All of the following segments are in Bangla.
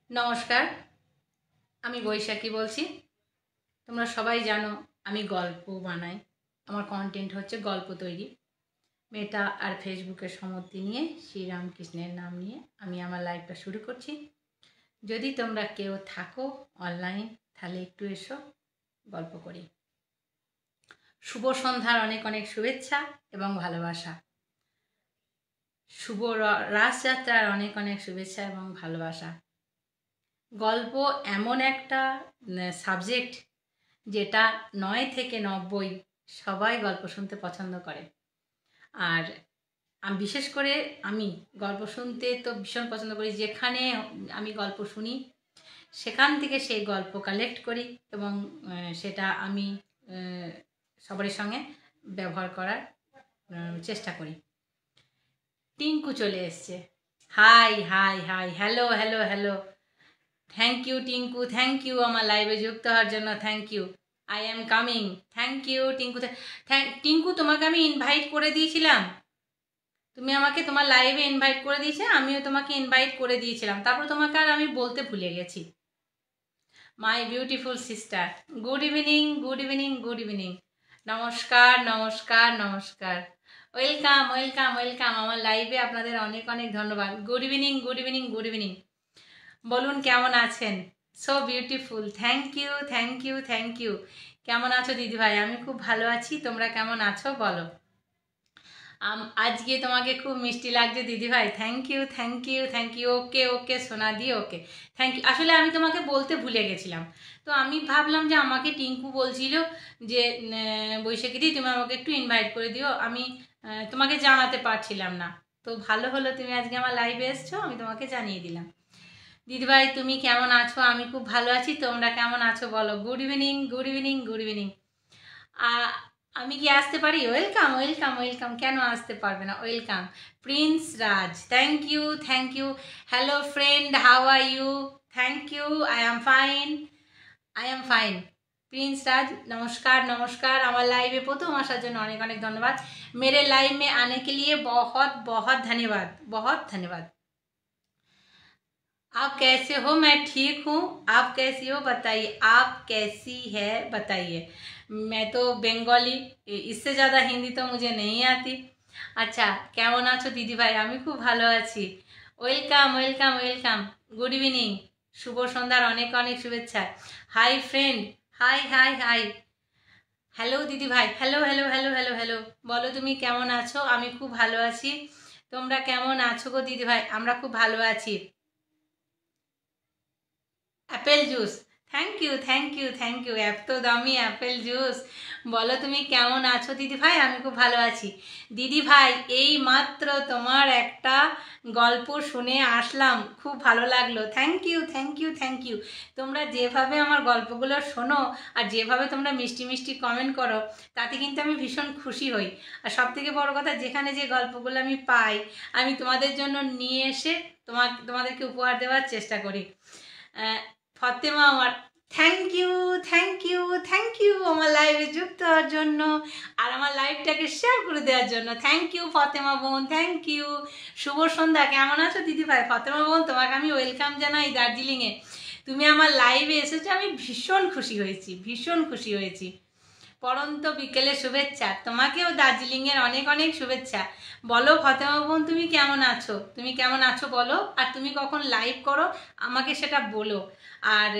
नमस्कार আমি বৈশাখী বলছি। তোমরা সবাই জানো আমি গল্প বানাই। আমার কন্টেন্ট হচ্ছে গল্প তৈরি। মেটা আর ফেসবুকের সম্মতি নিয়ে শ্রীরামকৃষ্ণের নাম নিয়ে আমি আমার লাইভটা শুরু করছি। যদি তোমরা কেউ থাকো অনলাইন তাহলে একটু এসো, গল্প করি। শুভ সন্ধ্যার অনেক অনেক শুভেচ্ছা এবং ভালোবাসা। শুভ রাসযাত্রার অনেক অনেক শুভেচ্ছা এবং ভালোবাসা। গল্প এমন একটা সাবজেক্ট যেটা 9 থেকে 90 সবাই গল্প শুনতে পছন্দ করে। আর আমি বিশেষ করে আমি গল্প শুনতে তো ভীষণ পছন্দ করি। যেখানে আমি গল্প শুনি সেখান থেকে সেই গল্প কালেক্ট করি এবং সেটা আমি সবার সঙ্গে ব্যবহার করার চেষ্টা করি। টিঙ্কু চলে এসছে। Hi hi hi, hello hello hello. Thank you Tinku, thank you আমার লাইভে যুক্ত হওয়ার জন্য। Thank you. I am coming. Thank you Tinku. Tinku, তোমাকে আমি ইনভাইট করে দিয়েছিলাম। তুমি আমাকে তোমার লাইভে ইনভাইট করে দিয়েছে, আমিও তোমাকে ইনভাইট করে দিয়েছিলাম। তারপর তোমাকে আর আমি বলতে ভুলে গেছি। My beautiful sister, good evening, good evening, good evening. নমস্কার নমস্কার নমস্কার। ওয়েলকাম ওয়েলকাম ওয়েলকাম আমার লাইভে। আপনাদের অনেক অনেক ধন্যবাদ। Good evening, good evening, good evening. বলুন কেমন আছেন? So beautiful. Thank you thank you thank you. কেমন আছো দিদিভাই? আমি খুব ভালো আছি। তোমরা কেমন আছো বলো। আজকে তোমাকে খুব মিষ্টি লাগছে দিদিভাই। Thank you thank you thank you. Okay okay Sona দি, ওকে থ্যাংক ইউ। আসলে আমি তোমাকে বলতে ভুলে গেছিলাম, তো আমি ভাবলাম যে আমাকে টিঙ্কু বলছিল যে বৈশাখী দি তুমি আমাকে একটু ইনভাইট করে দিও। আমি তোমাকে জানাতে পারছিলাম না। তো ভালো হলো তুমি আজকে আমার লাইভে এসছো, আমি তোমাকে জানিয়ে দিলাম। দিদিভাই তুমি কেমন আছো? আমি খুব ভালো আছি। তোমরা কেমন আছো বলো। Good evening, good evening, good evening. আমি কি আসতে পারি? Welcome welcome welcome. কেন আসতে পারবে না? Welcome. Prince Raj, thank you thank you. Hello friend, how are you? Thank you. I am fine, I am fine. Prince Raj नमस्कार नमस्कार। আমার লাইভে প্রথম আসার জন্য অনেক অনেক ধন্যবাদ। मेरे लाइव में आने के लिए बहुत बहुत धन्यवाद, बहुत धन्यवाद। आप कैसे हो? मैं ठीक हूँ। आप कैसी हो बताइए। आप कैसी है बताइए। मैं तो बेंगली, इससे ज़्यादा हिंदी तो मुझे नहीं आती। अच्छा, কেমন আছো দিদি ভাই? আমি খুব ভালো আছি। Welcome welcome welcome. Good evening, শুভ সন্ধ্যার অনেক অনেক শুভেচ্ছা। Hi friend, hi hi hi. Hello দিদি ভাই, hello hello hello hello hello. বলো তুমি কেমন আছো? আমি খুব ভালো আছি। তোমরা কেমন আছো গো দিদি ভাই? আমরা খুব ভালো আছি। Apple juice, thank you thank you thank you. এত দামি অ্যাপেল জুস। বলো তুমি কেমন আছো দিদি ভাই? আমি খুব ভালো আছি। দিদি ভাই এই মাত্র তোমার একটা গল্প শুনে আসলাম, খুব ভালো লাগলো। Thank you thank you thank you. তোমরা যেভাবে আমার গল্পগুলো শোনো আর যেভাবে তোমরা মিষ্টি মিষ্টি কমেন্ট করো, তাতে কিন্তু আমি ভীষণ খুশি হই। আর সবথেকে বড় কথা, যেখানে যে গল্পগুলো আমি পাই আমি তোমাদের জন্য নিয়ে এসে তোমাদেরকে উপহার দেওয়ার চেষ্টা করি। ফতেমা আমার, thank you thank you thank you আমার লাইভে যুক্ত হওয়ার জন্য আর আমার লাইভটাকে শেয়ার করে দেওয়ার জন্য। থ্যাংক ইউ ফতেমা বোন, থ্যাংক ইউ। শুভ সন্ধ্যা। কেমন আছো দিদি ভাই? ফতেমা বোন তোমাকে আমি ওয়েলকাম জানাই দার্জিলিংয়ে। তুমি আমার লাইভে এসেছো, আমি ভীষণ খুশি হয়েছি, ভীষণ খুশি হয়েছি। পরন্ত বিকেলে শুভেচ্ছা। তোমাকেও দার্জিলিংয়ের অনেক অনেক শুভেচ্ছা। বলো ফতেমা বোন তুমি কেমন আছো? তুমি কেমন আছো বলো। আর তুমি কখন লাইভ করো আমাকে সেটা বলো। আর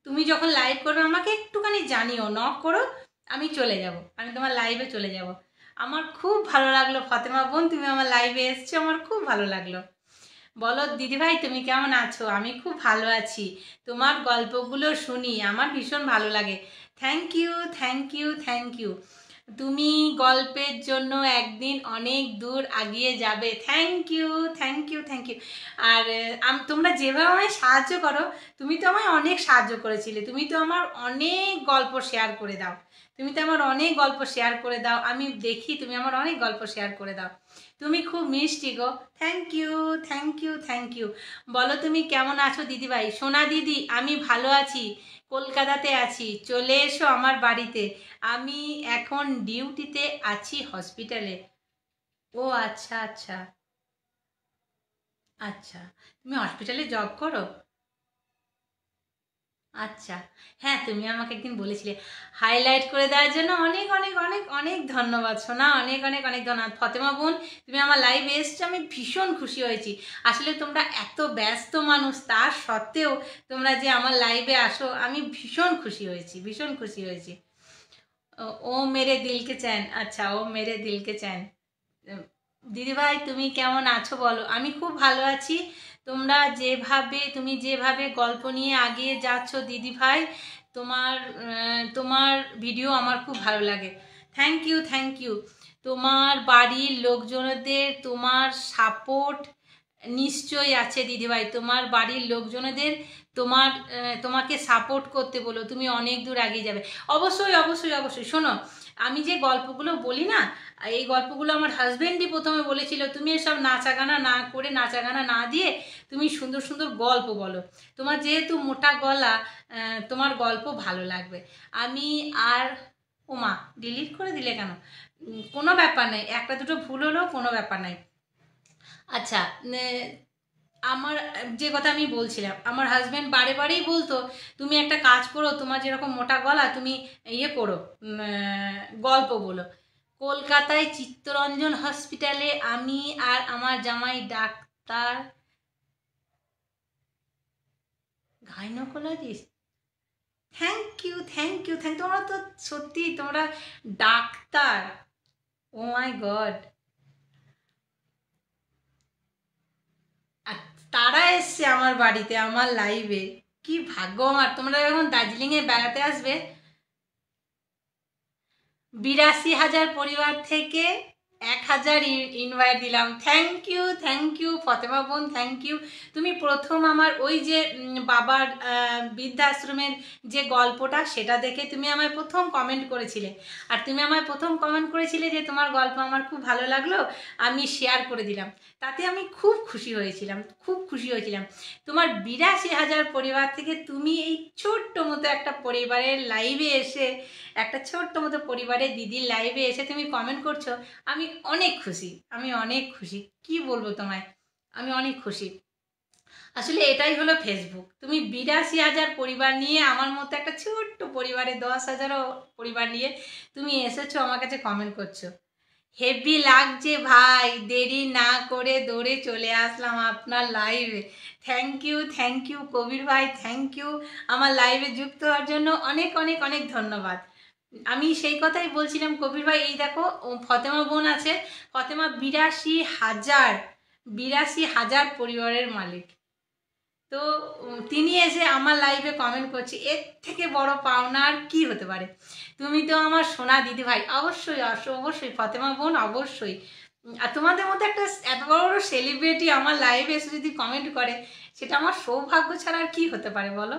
তুমি যখন লাইভ করবে আমাকে একটুখানি জানিও, নক করো, আমি চলে যাব, আমি তোমার লাইভে চলে যাব। আমার খুব ভালো লাগলো ফতেমা বোন, তুমি আমার লাইভে এসছো, আমার খুব ভালো লাগলো। বলো দিদিভাই তুমি কেমন আছো? আমি খুব ভালো আছি। তোমার গল্পগুলো শুনি, আমার ভীষণ ভালো লাগে। Thank you thank you thank you. তুমি গল্পের জন্য একদিন অনেক দূর এগিয়ে যাবে। Thank you thank you thank you. আর তোমরা যেভাবে আমায় সাহায্য করো, তুমি তো আমায় অনেক সাহায্য করেছিলে। তুমি তো আমার অনেক গল্প শেয়ার করে দাও, তুমি তো আমার অনেক গল্প শেয়ার করে দাও। আমি দেখি তুমি আমার অনেক গল্প শেয়ার করে দাও। তুমি খুব মিষ্টি গো। Thank you thank you thank you. বলো তুমি কেমন আছো দিদিভাই? সোনা দিদি আমি ভালো আছি, কলকাতাতে আছি, চলে এসো আমার বাড়িতে। আমি এখন ডিউটিতে আছি হসপিটালে। ও আচ্ছা আচ্ছা। আচ্ছা, তুমি হসপিটালে জব করো? আচ্ছা, হ্যাঁ তুমি আমাকে একদিন বলেছিলে। হাইলাইট করে দেওয়ার জন্য অনেক অনেক অনেক অনেক ধন্যবাদ সোনা, অনেক অনেক অনেক ধন্যবাদ। ফতেমা বোন, তুমি আমার লাইভে এসছো, আমি ভীষণ খুশি হয়েছি। আসলে তোমরা এত ব্যস্ত মানুষ, তার সত্ত্বেও তোমরা যে আমার লাইভে আসো, আমি ভীষণ খুশি হয়েছি, ভীষণ খুশি হয়েছি। ও মেরে দিলকে চ্যান, আচ্ছা ও মেরে দিলকে চ্যান। দিদিভাই তুমি কেমন আছো বলো? আমি খুব ভালো আছি। তুমি যেভাবে গল্প নিয়ে আগিয়ে যাচ্ছ দিদিভাই, তোমার ভিডিও আমার খুব ভালো লাগে। Thank you, thank you. তোমার বাড়ির লোকজনদের তোমার সাপোর্ট নিশ্চয়ই আছে দিদিভাই। তোমার বাড়ির লোকজনদের তোমাকে সাপোর্ট করতে বলো, তুমি অনেক দূর এগিয়ে যাবে। অবশ্যই অবশ্যই অবশ্যই। শোনো, আমি যে গল্পগুলো বলি না, এই গল্পগুলো আমার হাজবেন্ডই প্রথমে বলেছিল তুমি এসব নাচা গানা না করে, নাচা গানা না দিয়ে তুমি সুন্দর সুন্দর গল্প বলো। তোমার যেহেতু মোটা গলা, তোমার গল্প ভালো লাগবে। আমি আর ওমা, ডিলিট করে দিলে কেন? কোনো ব্যাপার নাই, একটা দুটো ভুল হলেও কোনো ব্যাপার নাই। আচ্ছা, আমার যে কথা আমি বলছিলাম, আমার হাজব্যান্ড বারে বারেই বলতো তুমি একটা কাজ করো, তোমার যেরকম মোটা গলা, তুমি ইয়ে করো, গল্প বলো। কলকাতায় চিত্তরঞ্জন হসপিটালে আমি আর আমার জামাই doctor gynaecologist. Thank you, thank you, thank. তোমরা তো সত্যি, তোমরা ডাক্তার। ও মাই গড। আর তারা এসছে আমার বাড়িতে, আমার লাইভে। কি ভাগ্য আমার। তোমরা যখন দার্জিলিংয়ে বেড়াতে আসবে, 82,000 পরিবার থেকে 1,000 ইনভাইট দিলাম। Thank you, thank you Fatema বোন, থ্যাংক ইউ। তুমি প্রথম আমার ওই যে বাবার বৃদ্ধাশ্রমের যে গল্পটা, সেটা দেখে তুমি আমায় প্রথম কমেন্ট করেছিলে। আর তুমি আমায় প্রথম কমেন্ট করেছিলে যে তোমার গল্প আমার খুব ভালো লাগলো, আমি শেয়ার করে দিলাম। তাতে আমি খুব খুশি হয়েছিলাম, খুব খুশি হয়েছিলাম। তোমার 82,000 পরিবার থেকে তুমি এই ছোট্ট মতো একটা পরিবারের লাইভে এসে, একটা ছোট্ট মতো পরিবারের দিদির লাইভে এসে তুমি কমেন্ট করছো, আমি অনেক খুশি, আমি অনেক খুশি। কি বলবো তোমায়, আমি অনেক খুশি। আসলে এটাই হলো ফেসবুক। তুমি 82,000 পরিবার নিয়ে, আমার মতো একটা ছোট্ট পরিবারে 10,000ও পরিবার নিয়ে তুমি এসেছো আমার কাছে কমেন্ট করছো। হেভি লাগছে ভাই, দেরি না করে দৌড়ে চলে আসলাম আপনার লাইভে। থ্যাংক ইউ কবির ভাই, থ্যাংক ইউ। আমার লাইভে যুক্ত হওয়ার জন্য অনেক অনেক অনেক ধন্যবাদ। আমি সেই কথাই বলছিলাম কবির ভাই, এই দেখো ফতেমা বোন আছে। ফতেমা 82,000 পরিবারের মালিক। তো তিনি এসে আমার লাইভে কমেন্ট করছে, এর থেকে বড় পাওনা আর কি হতে পারে? তুমি তো আমার সোনা দিদি ভাই। অবশ্যই অবশ্যই ফতেমা বোন, অবশ্যই। আর তোমাদের মধ্যে একটা এত বড় বড় সেলিব্রিটি আমার লাইভে এসে যদি কমেন্ট করে, সেটা আমার সৌভাগ্য ছাড়া আর কি হতে পারে বলো?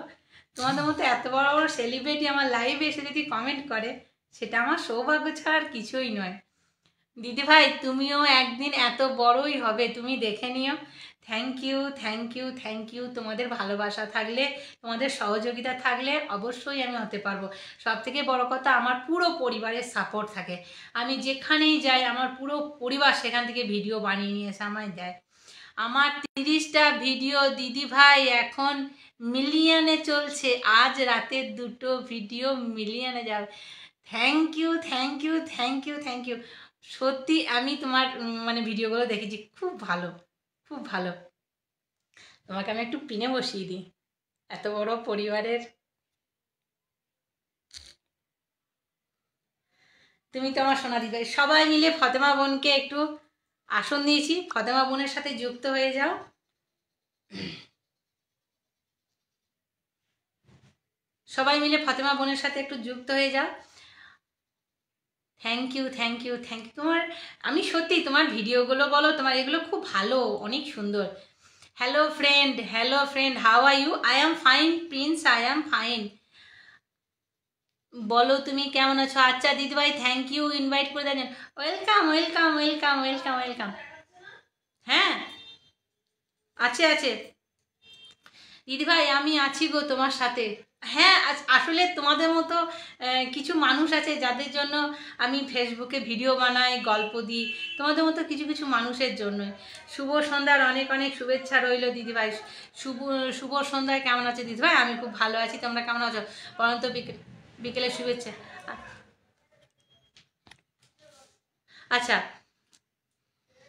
তোমাদের মতো এত বড় বড় সেলিব্রিটি আমার লাইভে এসে যদি কমেন্ট করে, সেটা আমার সৌভাগ্য ছাড়া আর কিছুই নয়। দিদিভাই তুমিও একদিন এত বড়ই হবে, তুমি দেখে নিও। Thank you, thank you, thank you. তোমাদের ভালোবাসা থাকলে, তোমাদের সহযোগিতা থাকলে অবশ্যই আমি হতে পারবো। সব থেকে বড় কথা, আমার পুরো পরিবারের সাপোর্ট থাকে। আমি যেখানেই যাই, আমার পুরো পরিবার সেখান থেকে ভিডিও বানিয়ে নিয়ে এসে আমায় দেয়। আমার 30টা ভিডিও দিদিভাই এখন মিলিয়নে চলছে। আজ রাতের 2টো ভিডিও মিলিয়নে যাবে। Thank you, thank you, thank you, thank you. সত্যি আমি তোমার মানে ভিডিওগুলো দেখেছি, খুব ভালো, খুব ভালো। তোমাকে আমি একটু পিনে বসিয়ে দিই, এত বড় পরিবারের। তুমি তো আমার সোনা দিদি। সবাই মিলে ফতেমা বোনকে একটু আসন দিয়েছি, ফতেমা বোনের সাথে যুক্ত হয়ে যাও। সবাই মিলে ফতেমা বোনের সাথে একটু যুক্ত হয়ে যাও। Thank you, thank you, thank you. আমি সত্যি তোমার ভিডিওগুলো বলো, তোমার এগুলো খুব ভালো, অনেক সুন্দর। Hello friend, how are you? I am fine Prince, I am fine. বলো তুমি কেমন আছো? আচ্ছা দিদিভাই, থ্যাংক ইউ ইনভাইট করে দেন। Welcome, welcome, welcome, welcome, welcome. হ্যাঁ, আছে আছে দিদিভাই, আমি আছি গো তোমার সাথে। হ্যাঁ, আসলে তোমাদের মতো কিছু মানুষ আছে যাদের জন্য আমি ফেসবুকে ভিডিও বানাই, গল্প দিই। তোমাদের মতো কিছু কিছু মানুষের জন্যই। শুভ সন্ধ্যার অনেক অনেক শুভেচ্ছা রইল দিদিভাই। শুভ শুভ সন্ধ্যায় কেমন আছে দিদিভাই? আমি খুব ভালো আছি, তোমরা কেমন আছো? পরন্ত বিকেলের শুভেচ্ছা। আচ্ছা,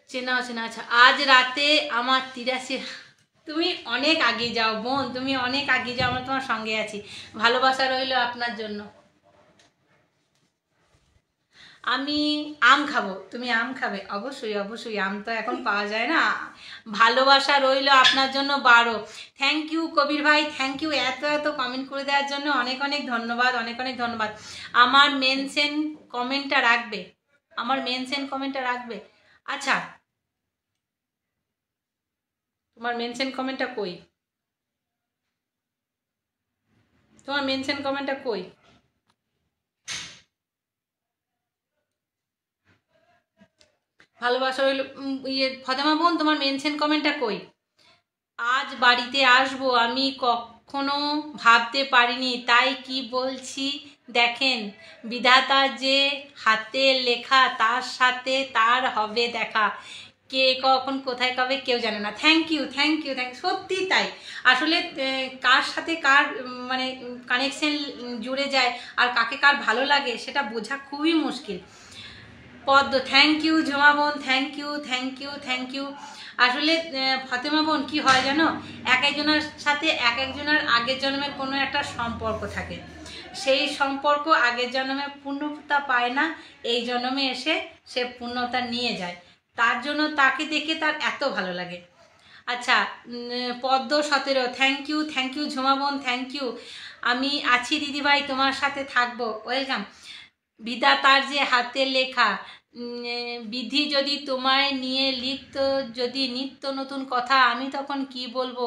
চেনা অচেনা, আচ্ছা আজ রাতে আমার 83। তুমি অনেক আগিয়ে যাও বোন, তুমি অনেক আগিয়ে যাও, আমরা তোমার সঙ্গে আছি। ভালোবাসা রইল আপনার জন্য। আমি আম খাবো, তুমি আম খাবে? অবশ্যই অবশ্যই, আম তো এখন পাওয়া যায় না। ভালোবাসা রইল আপনার জন্য 12। থ্যাংক ইউ কবির ভাই, থ্যাংক ইউ এত এত কমেন্ট করে দেওয়ার জন্য অনেক অনেক ধন্যবাদ, অনেক অনেক ধন্যবাদ। আমার মেনশন কমেন্টটা রাখবে, আমার মেনশন কমেন্টটা রাখবে। আচ্ছা, তোমার মেনশন কমেন্টটা কই? তোমার মেনশন কমেন্টটা কই? ভালোবাসা রইল। ফতেমা বোন, তোমার মেনশন কমেন্টটা কই? আজ বাড়িতে আসবো, আমি কখনো ভাবতে পারিনি, তাই কি বলছি দেখেন, বিধাতা যে হাতে লেখা তার সাথে তার হবে দেখা। কে কখন কোথায় কবে কেউ জানে না। Thank you thank you thank, সত্যি তাই। আসলে কার সাথে কার মানে কানেকশন জুড়ে যায় আর কাকে কার ভালো লাগে সেটা বোঝা খুবই মুশকিল। পদ্ম, থ্যাংক ইউ ঝুমা বোন, thank you thank you thank you. আসলে ফাতেমা বোন কি হয় জানো, এক একজনের সাথে এক একজনের আগের জন্মের কোনো একটা সম্পর্ক থাকে, সেই সম্পর্ক আগের জন্মে পূর্ণতা পায় না, এই জন্মে এসে সে পূর্ণতা নিয়ে যায়, তার জন্য তাকে দেখে তার এত ভালো লাগে। আচ্ছা, পদ্ম 17, থ্যাংক ইউ ঝুমা বোন, থ্যাংক ইউ। আমি আছি দিদিভাই, তোমার সাথে থাকবো, ওয়েলকাম। বিধাতার যে হাতে লেখা, বিধি যদি তোমায় নিয়ে লিখতো যদি নিত্য নতুন কথা, আমি তখন কি বলবো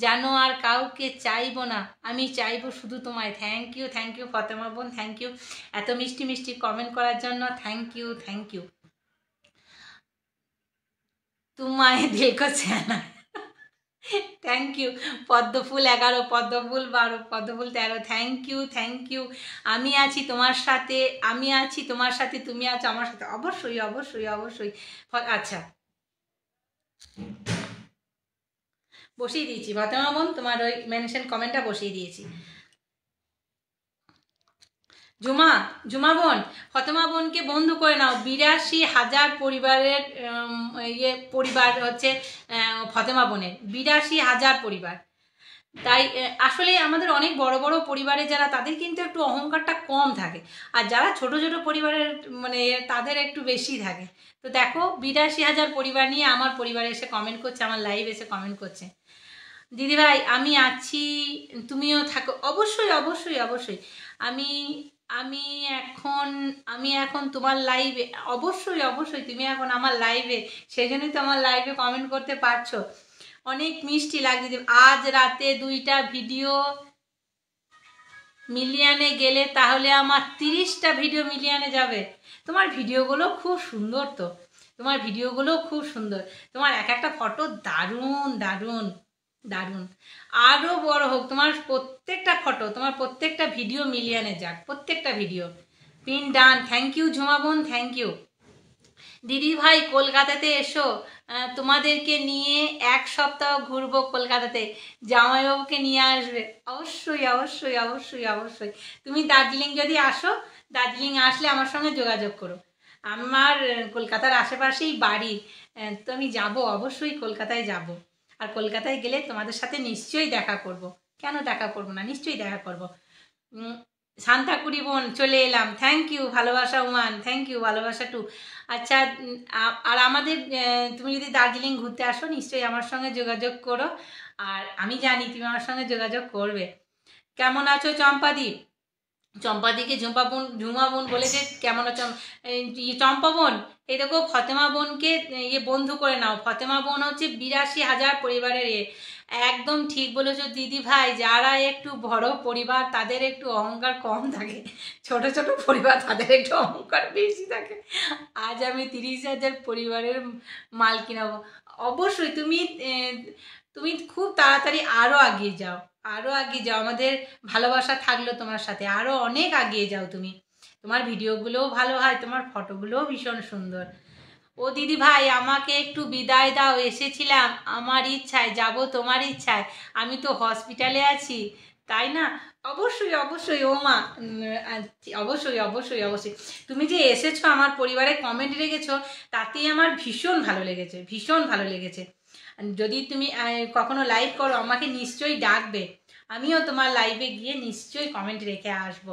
জানো, আর কাউকে চাইবো না, আমি চাইবো শুধু তোমায়। থ্যাংক ইউ ফতেমা বোন, থ্যাংক ইউ এত মিষ্টি মিষ্টি কমেন্ট করার জন্য, থ্যাংক ইউ থ্যাংক ইউ। তোমায় দেখছে না, থ্যাংক ইউ। পদ্মফুল 11, পদ্মফুল 12, পদ্মফুল 13, থ্যাংক ইউ। আমি আছি তোমার সাথে, আমি আছি তোমার সাথে, তুমি আছো আমার সাথে, অবশ্যই অবশ্যই অবশ্যই। আচ্ছা, বসিয়ে দিয়েছি ফতেমা বোন, তোমার ওই মেনশন কমেন্টটা বসিয়ে দিয়েছি। ঝুমা ঝুমা বোন, ফতেমা বোনকে বন্ধু করে নাও। 82,000 পরিবারের পরিবার হচ্ছে ফতেমা বোনের, 82,000 পরিবার। তাই আসলে আমাদের অনেক বড় বড় পরিবারে যারা, তাদের কিন্তু একটু অহংকারটা কম থাকে, আর যারা ছোট ছোট পরিবারের মানে তাদের একটু বেশি থাকে। তো দেখো, 82,000 পরিবার নিয়ে আমার পরিবারে এসে কমেন্ট করছে, আমার লাইভ এসে কমেন্ট করছে। দিদিভাই আমি আছি, তুমিও থাকো, অবশ্যই অবশ্যই অবশ্যই। আমি আমি এখন আমি এখন তোমার লাইভে, অবশ্যই অবশ্যই তুমি এখন আমার লাইভে, সেই জন্যই তো আমার লাইভে কমেন্ট করতে পারছো। অনেক মিষ্টি লাগছে। আজ রাতে 2টা ভিডিও মিলিয়নে গেলে তাহলে আমার 30টা ভিডিও মিলিয়নে যাবে। তোমার ভিডিওগুলো খুব সুন্দর, তো তোমার ভিডিওগুলো খুব সুন্দর, তোমার এক একটা ফটো দারুণ দারুণ দারুণ। আরও বড় হোক তোমার প্রত্যেকটা ফটো, তোমার প্রত্যেকটা ভিডিও মিলিয়নে যাক, প্রত্যেকটা video. Pin done, thank you Jhuma বোন, থ্যাংক ইউ। দিদি ভাই কলকাতাতে এসো, তোমাদেরকে নিয়ে 1 সপ্তাহ ঘুরবো কলকাতাতে, জামাইবাবুকে নিয়ে আসবে। অবশ্যই অবশ্যই অবশ্যই অবশ্যই। তুমি দার্জিলিং যদি আসো, দার্জিলিং আসলে আমার সঙ্গে যোগাযোগ করো। আমার কলকাতার আশেপাশেই বাড়ি, তো আমি যাবো, অবশ্যই কলকাতায় যাব। আর কলকাতায় গেলে তোমাদের সাথে নিশ্চয়ই দেখা করব, কেন দেখা করব না, নিশ্চয়ই দেখা করব। শান্তাকুড়ি বোন চলে এলাম, থ্যাংক ইউ ভালোবাসা ওয়ান, থ্যাংক ইউ ভালোবাসা টু। আচ্ছা, আর আমাদের তুমি যদি দার্জিলিং ঘুরতে আসো নিশ্চয়ই আমার সঙ্গে যোগাযোগ করো, আর আমি জানি তুমি আমার সঙ্গে যোগাযোগ করবে। কেমন আছো চম্পাদি? চম্পাদিকে ঝুমা বোন বলেছে কেমন আছো। চম্পা বোন, এই দেখো ফতেমা বোনকে বন্ধু করে নাও। ফতেমা বোন হচ্ছে 82,000 পরিবারের একদম ঠিক বলেছো দিদি ভাই, যারা একটু বড় পরিবার তাদের একটু অহংকার কম থাকে, ছোট ছোট পরিবার তাদের একটু অহংকার বেশি থাকে। আজ আমি 30,000 পরিবারের মাল কিনাবো। অবশ্যই তুমি তুমি খুব তাড়াতাড়ি আরও এগিয়ে যাও, আরও এগিয়ে যাও। আমাদের ভালোবাসা থাকলো তোমার সাথে, আরও অনেক এগিয়ে যাও তুমি। তোমার ভিডিওগুলোও ভালো হয়, তোমার ফটোগুলোও ভীষণ সুন্দর। ও দিদি ভাই আমাকে একটু বিদায় দাও, এসেছিলাম আমার ইচ্ছায়, যাব তোমার ইচ্ছায়, আমি তো হসপিটালে আছি, তাই না? অবশ্যই অবশ্যই ও মা, অবশ্যই অবশ্যই অবশ্যই। তুমি যে এসেছো, আমার পরিবারে কমেন্ট রেখেছো, তাতেই আমার ভীষণ ভালো লেগেছে, ভীষণ ভালো লেগেছে। যদি তুমি কখনো লাইভ করো আমাকে নিশ্চয়ই ডাকবে, আমিও তোমার লাইভে গিয়ে নিশ্চয়ই কমেন্ট রেখে আসবো।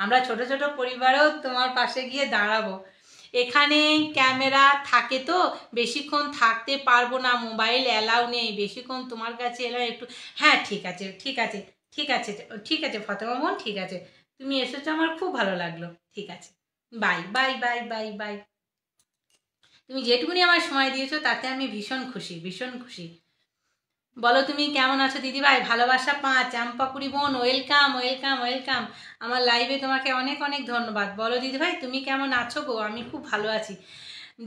আমরা ছোট ছোট পরিবারেও তোমার পাশে গিয়ে দাঁড়াবো। এখানে ক্যামেরা থাকে তো বেশিক্ষণ থাকতে পারবো না, মোবাইল অ্যালাউ নেই বেশিক্ষণ তোমার কাছে এলাও একটু। হ্যাঁ ঠিক আছে ঠিক আছে ঠিক আছে ঠিক আছে ফাতেমা বোন, ঠিক আছে, তুমি এসেছো আমার খুব ভালো লাগলো, ঠিক আছে, by bye bye bye by. তুমি যেটুকুনি আমার সময় দিয়েছো তাতে আমি ভীষণ খুশি, ভীষণ খুশি। বলো তুমি কেমন আছো দিদিভাই? ভালোবাসা 5, চাম্পাপুরি বোন ওয়েলকাম ওয়েলকাম ওয়েলকাম। আমার লাইভে তোমাকে অনেক অনেক ধন্যবাদ। বলো দিদিভাই তুমি কেমন আছো গো? আমি খুব ভালো আছি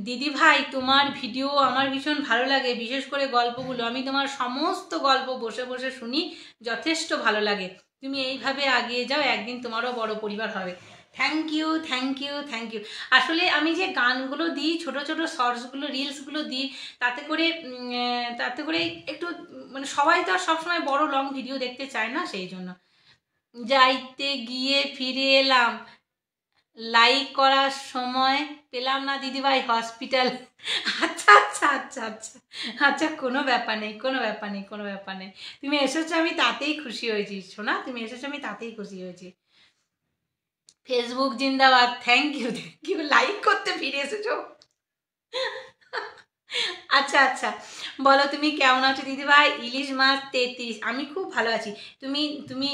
দিদিভাই। তোমার ভিডিও আমার ভীষণ ভালো লাগে, বিশেষ করে গল্পগুলো। আমি তোমার সমস্ত গল্প বসে বসে শুনি, যথেষ্ট ভালো লাগে। তুমি এইভাবে এগিয়ে যাও, একদিন তোমারও বড় পরিবার হবে। Thank you thank you thank you. আসলে আমি যে গানগুলো দিই, ছোট ছোট শর্টসগুলো রিলসগুলো দিই, তাতে করে একটু মানে সবাই তো আর সবসময় বড় লং ভিডিও দেখতে চায় না, সেই জন্য। যাইতে গিয়ে ফিরে এলাম, লাইক করার সময় পেলাম না দিদিভাই, হসপিটাল। আচ্ছা আচ্ছা আচ্ছা আচ্ছা আচ্ছা, কোনো ব্যাপার নেই কোনো ব্যাপার নেই কোনো ব্যাপার নেই। তুমি এসেছো আমি তাতেই খুশি হয়েছি শোনা, তুমি এসেছো আমি তাতেই খুশি হয়েছি। ফেসবুক জিন্দাবাদ, থ্যাংক ইউ লাইক করতে ফিরে এসেছো। আচ্ছা আচ্ছা, বলো তুমি কেমন আছো দিদিভাই? ইলিশ মাছ 33, আমি খুব ভালো আছি। তুমি তুমি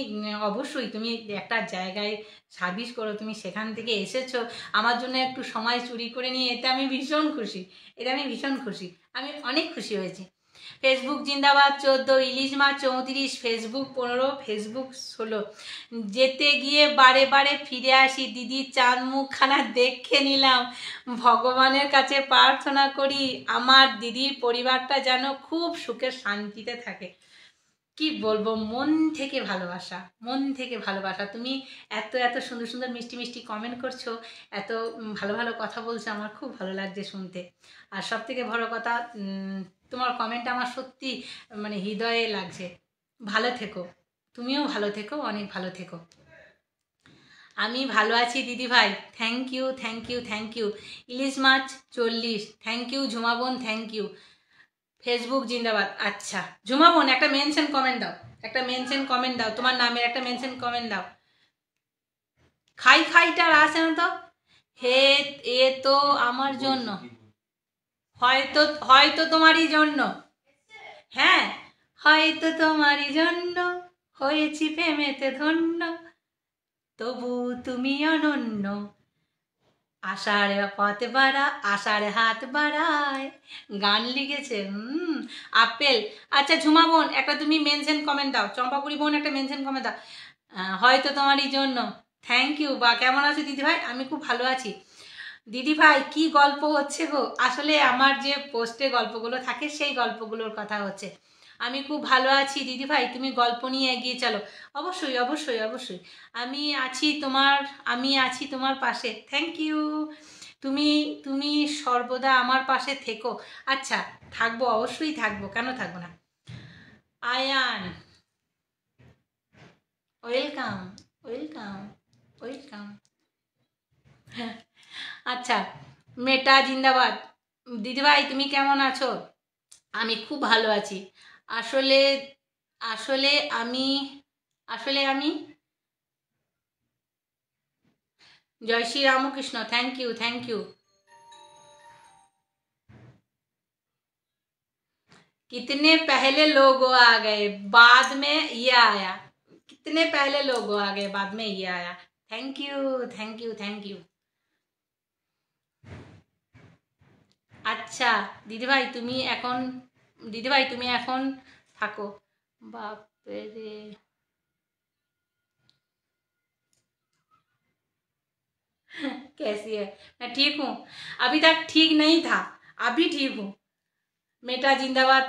অবশ্যই তুমি একটা জায়গায় সার্ভিস করো, তুমি সেখান থেকে এসেছো আমার জন্য একটু সময় চুরি করে নিয়ে, এতে আমি ভীষণ খুশি, এতে আমি ভীষণ খুশি, আমি অনেক খুশি হয়েছি। ফেসবুক জিন্দাবাদ 14, ইলিশ মাছ 34, ফেসবুক 15, ফেসবুক 16। যেতে গিয়ে বারে বারে ফিরে আসি দিদি, চাঁদ মুখখানা দেখে নিলাম। ভগবানের কাছে প্রার্থনা করি আমার দিদির পরিবারটা যেন খুব সুখে শান্তিতে থাকে। কি বলবো, মন থেকে ভালোবাসা, মন থেকে ভালোবাসা। তুমি এত এত সুন্দর সুন্দর মিষ্টি মিষ্টি কমেন্ট করছো, এত ভালো ভালো কথা বলছো, আমার খুব ভালো লাগছে শুনতে। আর সব থেকে বড় কথা, তোমার কমেন্ট আমার সত্যি মানে হৃদয়ে লাগছে। ভালো থেকো, তুমিও ভালো থেকো, অনেক ভালো থেকো। আমি ভালো আছি দিদিভাই, thank you thank you thank you. ইলিশ মাছ 40, থ্যাংক ইউ ঝুমা বোন, থ্যাংক ইউ। ফেসবুক জিন্দাবাদ, আচ্ছা ঝুমা বোন একটা মেনশন কমেন্ট দাও, একটা মেনশন কমেন্ট দাও, তোমার নামের একটা মেনশন কমেন্ট দাও। খাই খাইটা আসে না তো। হে এ তো আমার জন্য, হয়তো হয়তো তোমারই জন্য, হ্যাঁ হয়তো তোমারই জন্য হয়েছি প্রেমেতে ধন্য, তবু তুমি অনন্য, আষাঢ় পথ বাড়া আষাঢ় হাত বাড়ায়, গান লিখেছে আপেল। আচ্ছা ঝুমা বোন একটা তুমি মেনশন কমেন্ট দাও, চম্পাপুরি বোন একটা মেনশন কমেন্ট দাও, হয়তো তোমারই জন্য, থ্যাংক ইউ। বা কেমন আছো দিদিভাই? আমি খুব ভালো আছি দিদিভাই। কি গল্প হচ্ছে গো? আসলে আমার যে পোস্টে গল্পগুলো থাকে সেই গল্পগুলোর কথা হচ্ছে। আমি খুব ভালো আছি দিদিভাই, তুমি গল্প নিয়ে এগিয়ে চলো। অবশ্যই অবশ্যই অবশ্যই, আমি আছি তোমার পাশে, থ্যাংক ইউ। তুমি তুমি সর্বদা আমার পাশে থেকো। আচ্ছা থাকবো, অবশ্যই থাকবো, কেন থাকবো না। Ayan welcome welcome welcome. আচ্ছা, মেটা জিন্দাবাদ। দিদিভাই তুমি কেমন আছো? আমি খুব ভালো আছি। আসলে আসলে আমি আসলে আমি। জয় Shri Ramakrishna, thank you thank you. कितने पहले लोग आ गए बाद में ये आया, कितने पहले लोग आ गए बाद में ये आया। Thank you thank you thank you. আচ্ছা দিদিভাই তুমি এখন থাকো। বাপরে, कैसी है? मैं ठीक हूँ, अभी तक ठीक नहीं था, अभी ठीक हूँ। मेटा जिंदाबाद।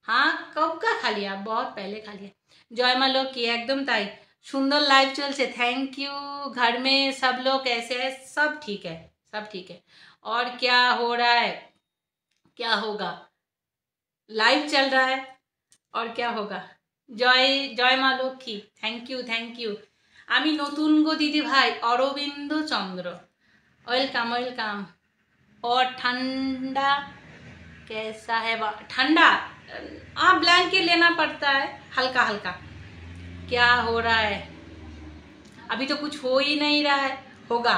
हाँ कब का खा लिया, बहुत पहले खा लिया। जय माँ लोग की एकदम ताई, सुंदर लाइव चलছে, थैंक यू। घर में सब लोग कैसे हैं? सब ठीक है, सब ठीक है। और क्या हो रहा है, क्या होगा, लाइव चल रहा है और क्या होगा। जय जय মা Lakshmi, thank you thank you. আমি নতুন গো দিদি ভাই, অরবিন্দ চন্দ্র, वेलकम वेलकम। और ठंडा कैसा है? ठंडा, हाँ ब्लैंकेट लेना पड़ता है हल्का हल्का। क्या हो रहा है? अभी तो कुछ हो ही नहीं रहा है, होगा।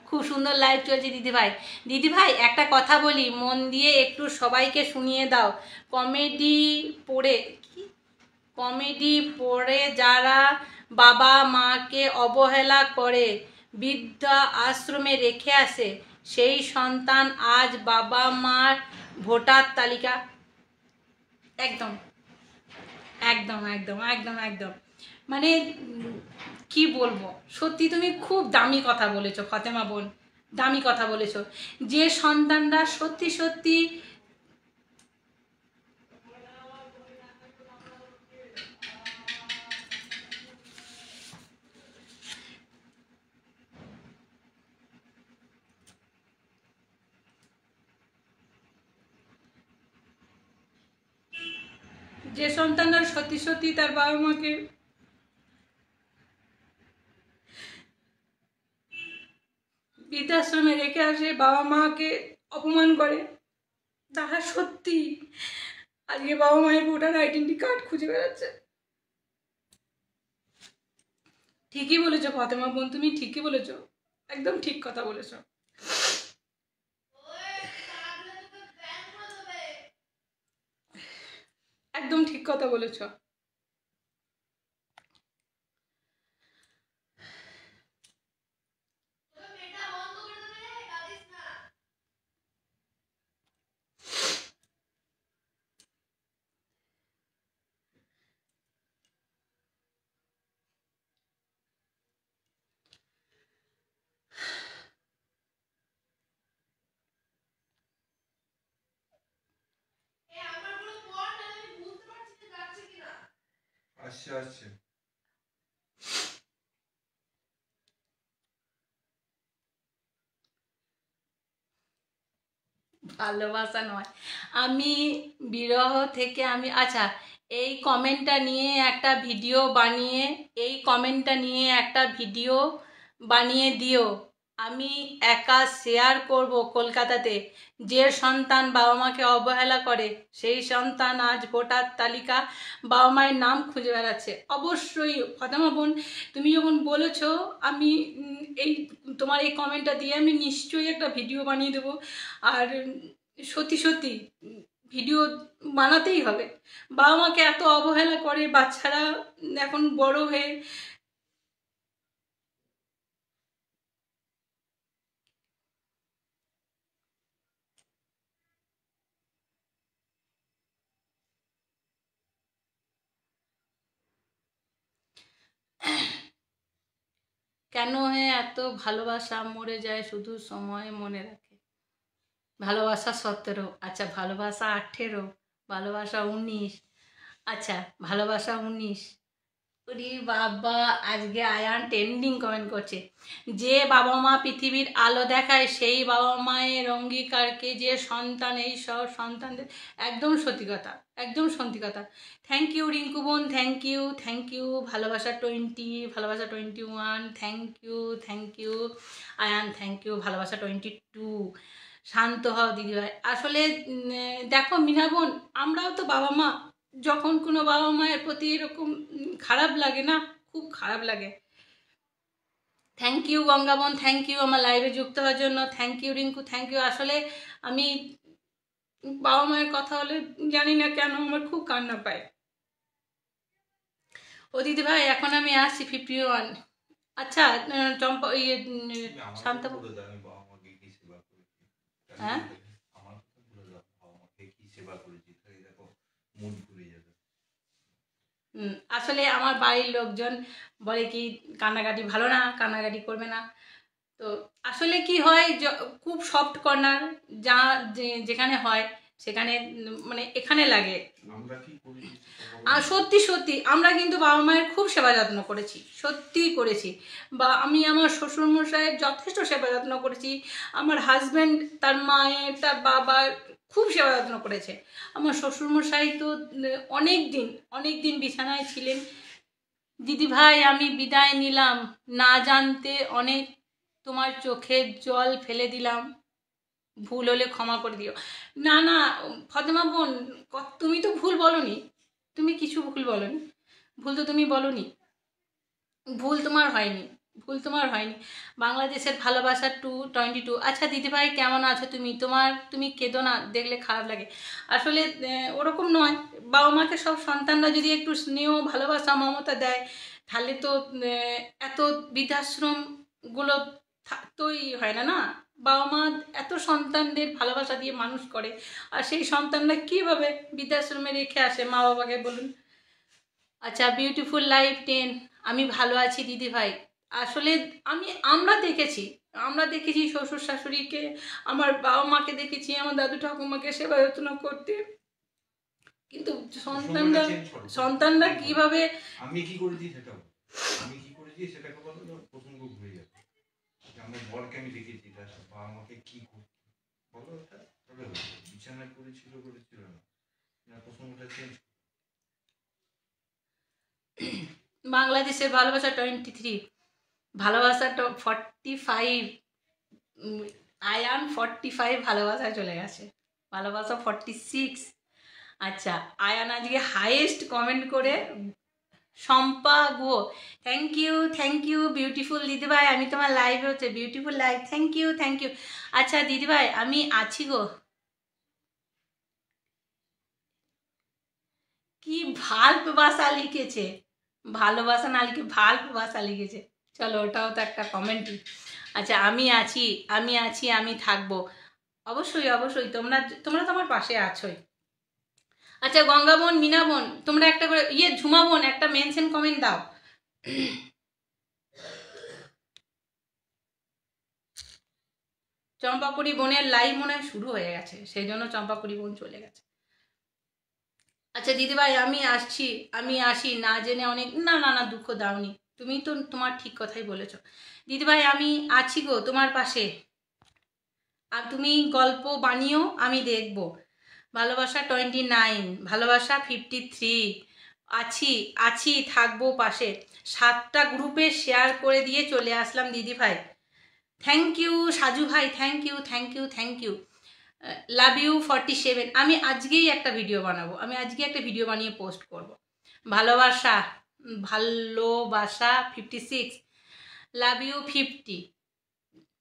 খুব সুন্দর লাইভ চলছে দিদিভাই। দিদিভাই একটা কথা বলি, মন দিয়ে একটু সবাইকে শুনিয়ে দাও। কমেডি পড়ে কি, কমেডি পড়ে যারা বাবা মাকে অবহেলা করে বৃদ্ধা আশ্রমে রেখে আসে, সেই সন্তান আজ বাবা মার ভোটার তালিকা। একদম একদম একদম একদম একদম, মানে কি বলবো, সত্যি তুমি খুব দামি কথা বলেছো ফাতেমা বোন, দামি কথা বলেছো। যে সন্তানরা সত্যি সত্যি যে সন্তানরা সত্যি সত্যি তার বাবা মাকে বৃদ্ধাশ্রমে রেখে আসে, বাবা মাকে অপমান করে, তারা সত্যি আজকে বাবা মায়ের ভোটার আইডেন্টি কার্ড খুঁজে বেড়াচ্ছে। ঠিকই বলেছো ফাতেমা বোন, তুমি ঠিকই বলেছো, একদম ঠিক কথা বলেছো, একদম ঠিক কথা বলেছো। ভালোবাসা নয়, আমি বিরহ থেকে আমি, আচ্ছা এই কমেন্টটা নিয়ে একটা ভিডিও বানিয়ে, এই কমেন্টটা নিয়ে একটা ভিডিও বানিয়ে দিও, আমি একা শেয়ার করব কলকাতাতে। যে সন্তান বাবা মাকে অবহেলা করে সেই সন্তান আজ ভোটার তালিকা বাবা মায়ের নাম খুঁজে বেড়াচ্ছে। অবশ্যই ফাতেমা বোন, তুমি যখন বলেছো, আমি এই তোমার এই কমেন্টটা দিয়ে আমি নিশ্চয়ই একটা ভিডিও বানিয়ে দেবো। আর সত্যি সত্যি ভিডিও বানাতেই হবে। বাবা মাকে এত অবহেলা করে বাচ্চারা এখন বড় হয়ে, কেন হে এত ভালোবাসা মরে যায় শুধু সময় মনে রাখে। ভালোবাসা 17, আচ্ছা ভালোবাসা 18, ভালোবাসা 19, আচ্ছা ভালোবাসা 19। ওরে বাবা, আজকে আয়ান ট্রেন্ডিং কমেন্ট করছে, যে বাবা মা পৃথিবীর আলো দেখায় সেই বাবা মায়ের অঙ্গীকারকে যে সন্তান, এই সব সন্তানদের, একদম সত্যি কথা, একদম সত্যি কথা। থ্যাংক ইউ রিঙ্কু বোন, থ্যাংক ইউ থ্যাংক ইউ। ভালোবাসা 20, ভালোবাসা 21, thank you Ayan, thank you. ভালোবাসা 22, শান্ত হও দিদিভাই। আসলে দেখো মিনা বোন, আমরাও তো বাবা মা, যখন কোনো বাবা মায়ের প্রতি এরকম খারাপ লাগে না, খুব খারাপ লাগে। থ্যাংক ইউ গঙ্গাবন, থ্যাংক ইউ আমার লাইভে যুক্ত হওয়ার জন্য, thank you Rinku, thank you. আসলে আমি বাবা মায়ের কথা হলে জানি না কেন আমার খুব কান্না পায়। ও দিদি ভাই এখন আমি আসছি 51। আচ্ছা চম্পা ইয়ে শান্ত, হ্যাঁ আসলে আমার বাড়ির লোকজন বলে কি কান্নাকাটি ভালো না, কান্নাকাটি করবে না। তো আসলে কি হয়, খুব সফট কর্নার যা যেখানে হয় সেখানে মানে এখানে লাগে। আর সত্যি সত্যি আমরা কিন্তু বাবা মায়ের খুব সেবা যত্ন করেছি, সত্যিই করেছি। বা আমি আমার শ্বশুরমশাইয়ের যথেষ্ট সেবা যত্ন করেছি, আমার হাজব্যান্ড তার মায়ের তার বাবার খুব সেবা যত্ন করেছে। আমার শ্বশুরমশাই তো অনেক দিন বিছানায় ছিলেন। দিদিভাই আমি বিদায় নিলাম, না জানতে অনেক তোমার চোখের জল ফেলে দিলাম, ভুল হলে ক্ষমা করে দিও। না না ফতেমা বোন, তুমি তো ভুল বলনি, তুমি কিছু ভুল বলনি, ভুল তো তুমি বলনি, ভুল তোমার হয়নি, ভুল তোমার হয়নি। বাংলাদেশের ভালোবাসা 222। আচ্ছা দিদিভাই কেমন আছো তুমি? তুমি কেঁদো না, দেখলে খারাপ লাগে। আসলে ওরকম নয়, বাবা মাকে সব সন্তানরা যদি একটু স্নেহ ভালোবাসা মমতা দেয়, তাহলে তো এত বৃদ্ধাশ্রমগুলো থাকতেই হয় না। না, বাবা মা এত সন্তানদের ভালোবাসা দিয়ে মানুষ করে, আর সেই সন্তানরা কীভাবে বৃদ্ধাশ্রমে রেখে আসে মা বাবাকে বলুন। আচ্ছা বিউটিফুল লাইফ 10, আমি ভালো আছি দিদিভাই। আসলে আমরা দেখেছি শ্বশুর শাশুড়িকে, আমার বাবা মাকে দেখেছি, আমার দাদু ঠাকুমাকে সেবা যত্ন করতে, কিন্তু সন্তানরা কিভাবে আমি কি করেছি সেটাকে বলো, প্রসঙ্গ ঘুরে যাবে। আমার বরকে আমি দেখেছি তার বাবা মাকে কি করতে বলো, ওটা তবে বিছানায় করেছিল না, প্রসঙ্গটা চেঞ্জ। বাংলাদেশের ভালোবাসা 23, ভালোবাসা 45, আয়ান 45 ভালোবাসায় চলে গেছে, ভালোবাসা 46। আচ্ছা আয়ান আজকে হাইয়েস্ট কমেন্ট করে, Shampa Guha, thank you beautiful দিদিভাই, আমি তোমার লাইভে হচ্ছে বিউটিফুল লাইভ, থ্যাংক ইউ। আচ্ছা দিদিভাই আমি আছি গো। কি ভালোবাসা লিখেছে, ভালোবাসা না লিখে ভালোবাসা লিখেছে, চলো ওটাও তো একটা কমেন্টই। আচ্ছা আমি আছি আমি থাকবো, অবশ্যই তোমরা তো আমার পাশে আছোই। আচ্ছা গঙ্গা বোন, মিনা বোন, তোমরা একটা করে ঝুমা বোন একটা মেনশন কমেন্ট দাও। চম্পাপুরি বোনের লাইভ মনে হয় শুরু হয়ে গেছে, সেই জন্য চম্পাপুরি বোন চলে গেছে। আচ্ছা দিদিভাই আমি আসি না জেনে অনেক, না দুঃখ দাওনি, তুমি তো তোমার ঠিক কথাই বলেছ। দিদিভাই আমি আছি গো তোমার পাশে, আর তুমি গল্প বানিও আমি দেখব। ভালোবাসা 29, ভালোবাসা 53, আছি থাকবো পাশে। 7টা গ্রুপে শেয়ার করে দিয়ে চলে আসলাম দিদিভাই। থ্যাংক ইউ সাজু ভাই, থ্যাংক ইউ। Love you 47। আমি আজকেই একটা ভিডিও বানাবো, বানিয়ে পোস্ট করব। ভালোবাসা 56, লাভ ইউ 50।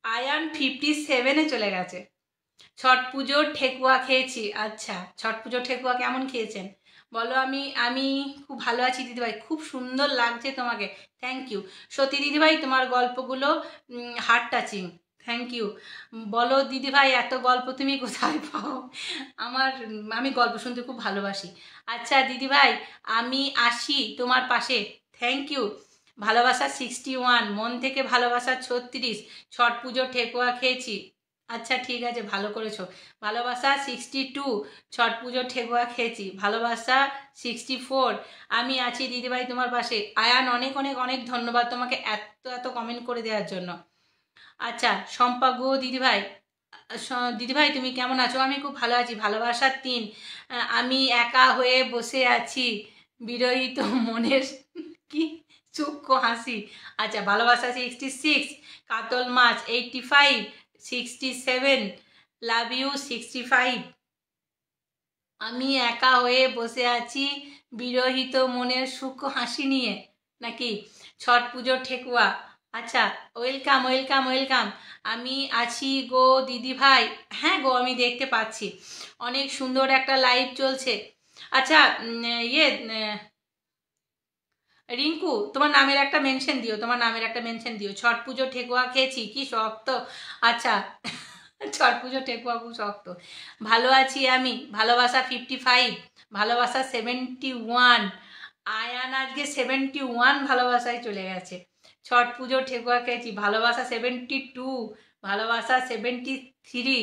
আয়ান 57-এ চলে গেছে। ছট পুজোর ঠেকুয়া খেয়েছি। আচ্ছা ছট পুজোর ঠেকুয়া কেমন খেয়েছেন বলো। আমি খুব ভালো আছি দিদিভাই, খুব সুন্দর লাগছে তোমাকে, থ্যাংক ইউ। সত্যি দিদিভাই তোমার গল্পগুলো হার্ট টাচিং, থ্যাংক ইউ। বলো দিদিভাই এত গল্প তুমি কোথায় পাও? আমি গল্প শুনতে খুব ভালোবাসি। আচ্ছা দিদিভাই আমি আসি তোমার পাশে, থ্যাংক ইউ। ভালোবাসা 61, মন থেকে ভালোবাসা 36, ছট পুজো ঠেকুয়া খেয়েছি। আচ্ছা ঠিক আছে ভালো করেছো। ভালোবাসা 62, ছট পুজো ঠেকুয়া খেয়েছি। ভালোবাসা 64, আমি আছি দিদিভাই তোমার পাশে। আয়ান অনেক ধন্যবাদ তোমাকে এত কমেন্ট করে দেওয়ার জন্য। আচ্ছা শম্পা গো দিদিভাই তুমি কেমন আছো? আমি খুব ভালো আছি। ভালোবাসা 3, আমি একা হয়ে বসে আছি, বিরহিত মনের কি সূক্ষ্ম হাসি। আচ্ছা ভালোবাসা 66, কাতল মাছ 85, 67, লাভ ইউ 65। আমি একা হয়ে বসে আছি, বিরহিত মনের সূক্ষ্ম হাসি নিয়ে, নাকি ছট পুজোর ঠেকুয়া। আচ্ছা ওয়েলকাম। আমি আছি গো দিদিভাই। হ্যাঁ গো আমি দেখতে পাচ্ছি, অনেক সুন্দর একটা লাইভ চলছে। আচ্ছা রিঙ্কু তোমার নামের একটা মেনশন দিও, ছট পুজো ঠেকুয়া খেয়েছি, কি শক্ত। আচ্ছা ছট পুজো ঠেকুয়া খুব শক্ত। ভালো আছি আমি, ভালোবাসা 55, ভালোবাসা 71। আয়ান আজকে 71 ভালোবাসায় চলে গেছে। ছট পুজো ঠেকুয়া খেয়েছি। ভালোবাসা 72, ভালোবাসা 73।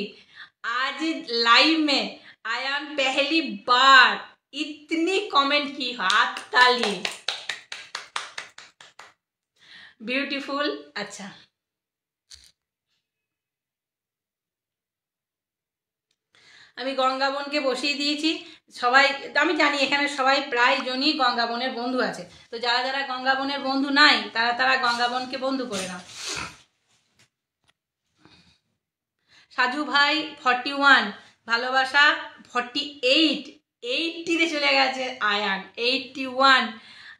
आज लाइव में आयान पहली बार इतनी कमेंट की, हाथ ताली, ब्यूटीफुल। अच्छा আমি গঙ্গা বোনকে বসিয়ে দিয়েছি। সবাই, আমি জানি এখানে সবাই প্রায় জনই গঙ্গা বোনের বন্ধু আছে, তো যারা যারা গঙ্গা বোনের বন্ধু নাই তারা গঙ্গা বোনকে বন্ধু করে নাও। সাজু ভাই 41, ভালোবাসা 48, 80-তে চলে গেছে আয়ান। 81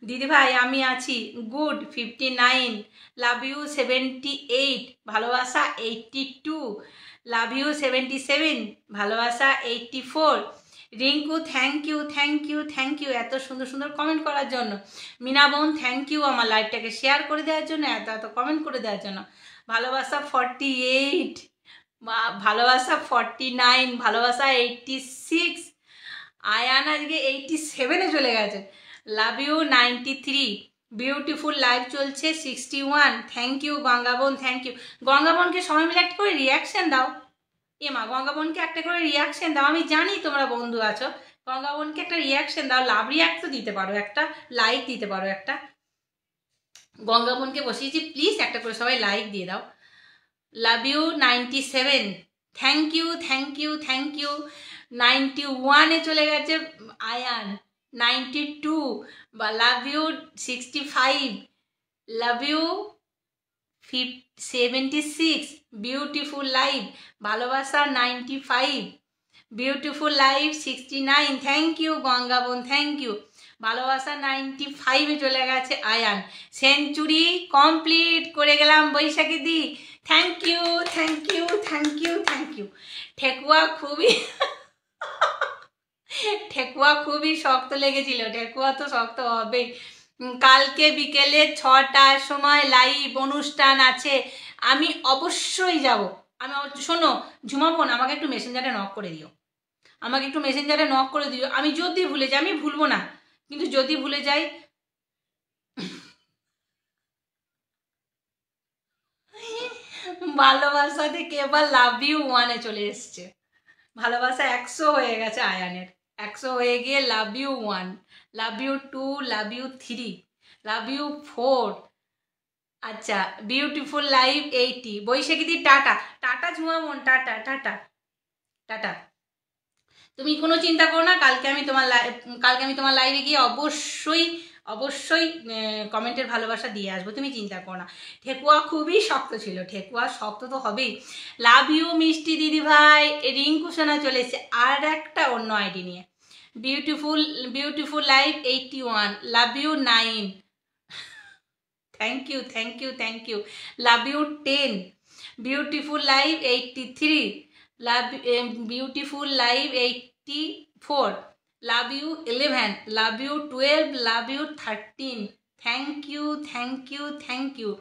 দিদি ভাই আমি আছি, গুড 59, লাভ ইউ 78, ভালোবাসা 82, লাভ ইউ 77, ভালোবাসা 84। Rinku thank you thank you thank you এত সুন্দর সুন্দর কমেন্ট করার জন্য। মিনা বোন থ্যাংক ইউ আমার লাইভটাকে শেয়ার করে দেওয়ার জন্য, এত এত কমেন্ট করে দেওয়ার জন্য। ভালোবাসা 48, ভালোবাসা 49, ভালোবাসা 86। আয়ান আজকে 87-এ চলে গেছে। লাভ ইউ 93, বিউটিফুল লাইভ চলছে 61। থ্যাংক ইউ গঙ্গাবোন, থ্যাংক ইউ। গঙ্গাবোনকে সবাই মিলে একটা করে রিয়াকশান দাও। মা গঙ্গাবোনকে একটা করে রিয়াকশান দাও, আমি জানি তোমরা বন্ধু আছো। গঙ্গাবোনকে একটা রিয়াকশান দাও, লাভ রিয়াক্ট তো দিতে পারো, একটা লাইক দিতে পারো একটা। গঙ্গাবোনকে বসিয়েছি, প্লিজ একটা করে সবাই লাইক দিয়ে দাও। Love you 97, thank you thank you thank you. 91-এ চলে গেছে আয়ান। 92, বা love you 65, love you 76, beautiful live, ভালোবাসা 95, বিউটিফুল লাইভ 69। থ্যাংক ইউ গঙ্গাবোন, থ্যাংক ইউ। ভালোবাসা 95-এ চলে গেছে আয়ান। সেঞ্চুরি কমপ্লিট করে গেলাম বৈশাখী দি, thank you thank you thank you thank you. ঠেকুয়া খুবই শক্ত লেগেছিল, ঠেকুয়া তো শক্ত হবেই। কালকে বিকেলে 6টার সময় লাইভ অনুষ্ঠান আছে, আমি অবশ্যই যাব। শোনো ঝুমা বোন, আমাকে একটু মেসেঞ্জারে নক করে দিও, আমাকে একটু মেসেঞ্জারে নক করে দিও। আমি যদি ভুলে যাই, আমি ভুলবো না, কিন্তু যদি ভুলে যাই। ভালোবাসা থেকে এবার লাভ ইউ 1-এ চলে এসছে। ভালোবাসা 100 হয়ে গেছে আয়ানের, 100 হয়ে গিয়ে love you 1, love you 2, love you 3, love you 4। আচ্ছা বিউটিফুল লাইভ 80। বৈশাখী দি টাটা, টাটা ঝুমা বোন, টাটা টাটা টাটা। তুমি কোনো চিন্তা করো না, কালকে আমি তোমার লাইভে গিয়ে অবশ্যই কমেন্টের ভালোবাসা দিয়ে আসবো, তুমি চিন্তা করো না। ঠেকুয়া খুবই শক্ত ছিল, ঠেকুয়া শক্ত তো হবেই। লাভ ইউ মিষ্টি দিদি ভাই। রিঙ্কু সোনা চলে এসেছে আর একটা অন্য আইডি নিয়ে। Beautiful live 81, love you 9, thank you thank you thank you. Love you 10, beautiful live 83, beautiful live 84, love you 11, love you 12, love you 13। Thank you thank you thank you.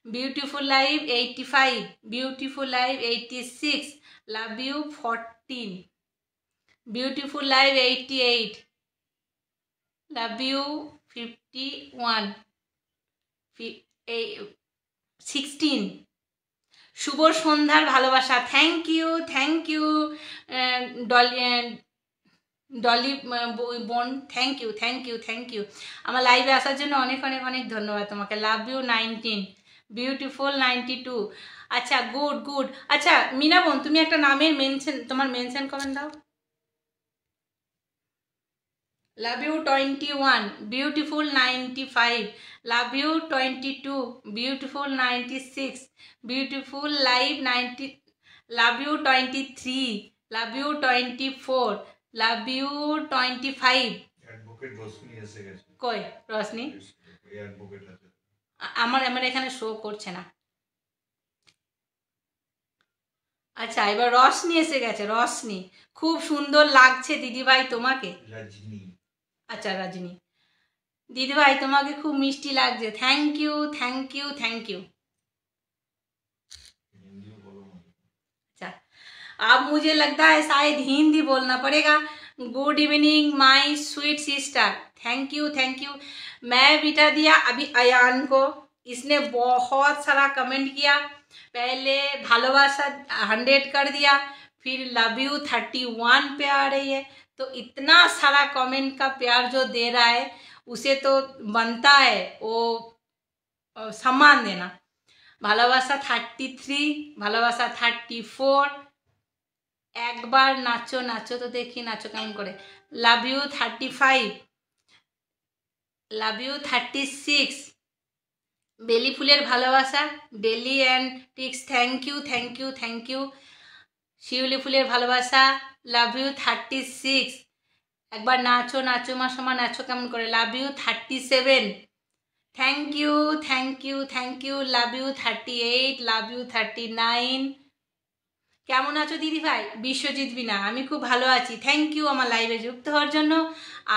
Beautiful live 85, beautiful live 86, love you 14, beautiful live 88, love you 51, 16। শুভ সন্ধ্যার ভালোবাসা, থ্যাংক ইউ ডলি বোন, thank you thank you thank you. আমার লাইভে আসার জন্য অনেক অনেক অনেক ধন্যবাদ তোমাকে। Love you 19, beautiful 92। আচ্ছা গুড। আচ্ছা মিনা বোন, তুমি একটা নামের তোমার মেনশন কমেন্ট দাও। Love you 21, beautiful 95, love you 22, beautiful 96, beautiful live 90, love you 23, love you 24, love you 25। Advocate Rashmi এসে গেছে। কই রশ্মি? এই অ্যাডভোকেট আছে আমার এখানে শো করছে না। আচ্ছা এবার রশ্মি এসে গেছে। রশ্মি, খুব সুন্দর লাগছে দিদিভাই তোমাকে। রজনী। আচ্ছা রজনী দিদিভাই তোমাকে খুব মিষ্টি লাগছে। Thank you thank you thank you. अच्छा अब मुझे लगता है शायद हिंदी बोलना पड़ेगा। Good evening my sweet sister, thank you. मैं बिठा दिया अभी अयान को, इसने बहुत सारा कमेंट किया। पहले भालोबासा 100 कर दिया, फिर लव यू 31 पे आ रही है। तो इतना सारा कमेंट का प्यार जो दे रहा है उसे तो बनता है वो सम्मान देना। ভালোবাসা 33, ভালোবাসা 34, একবার নাচো নাচো তো দেখি নাচো কেমন করে। লাভ ইউ 35, লাভ ইউ 36, বেলি ফুলের ভালোবাসা, বেলি অ্যান্ড টিক্স thank you thank you thank you. শিউলি ফুলের ভালোবাসা, লাভ ইউ 36, একবার নাচো নাচো মা সমা নাচো কেমন করে, love you 37, thank you thank you thank you, love you 38, love you 39। কেমন আছো দিদি ভাই? বিশ্বজিৎ বিনা, আমি খুব ভালো আছি। থ্যাংক ইউ আমার লাইভে যুক্ত হওয়ার জন্য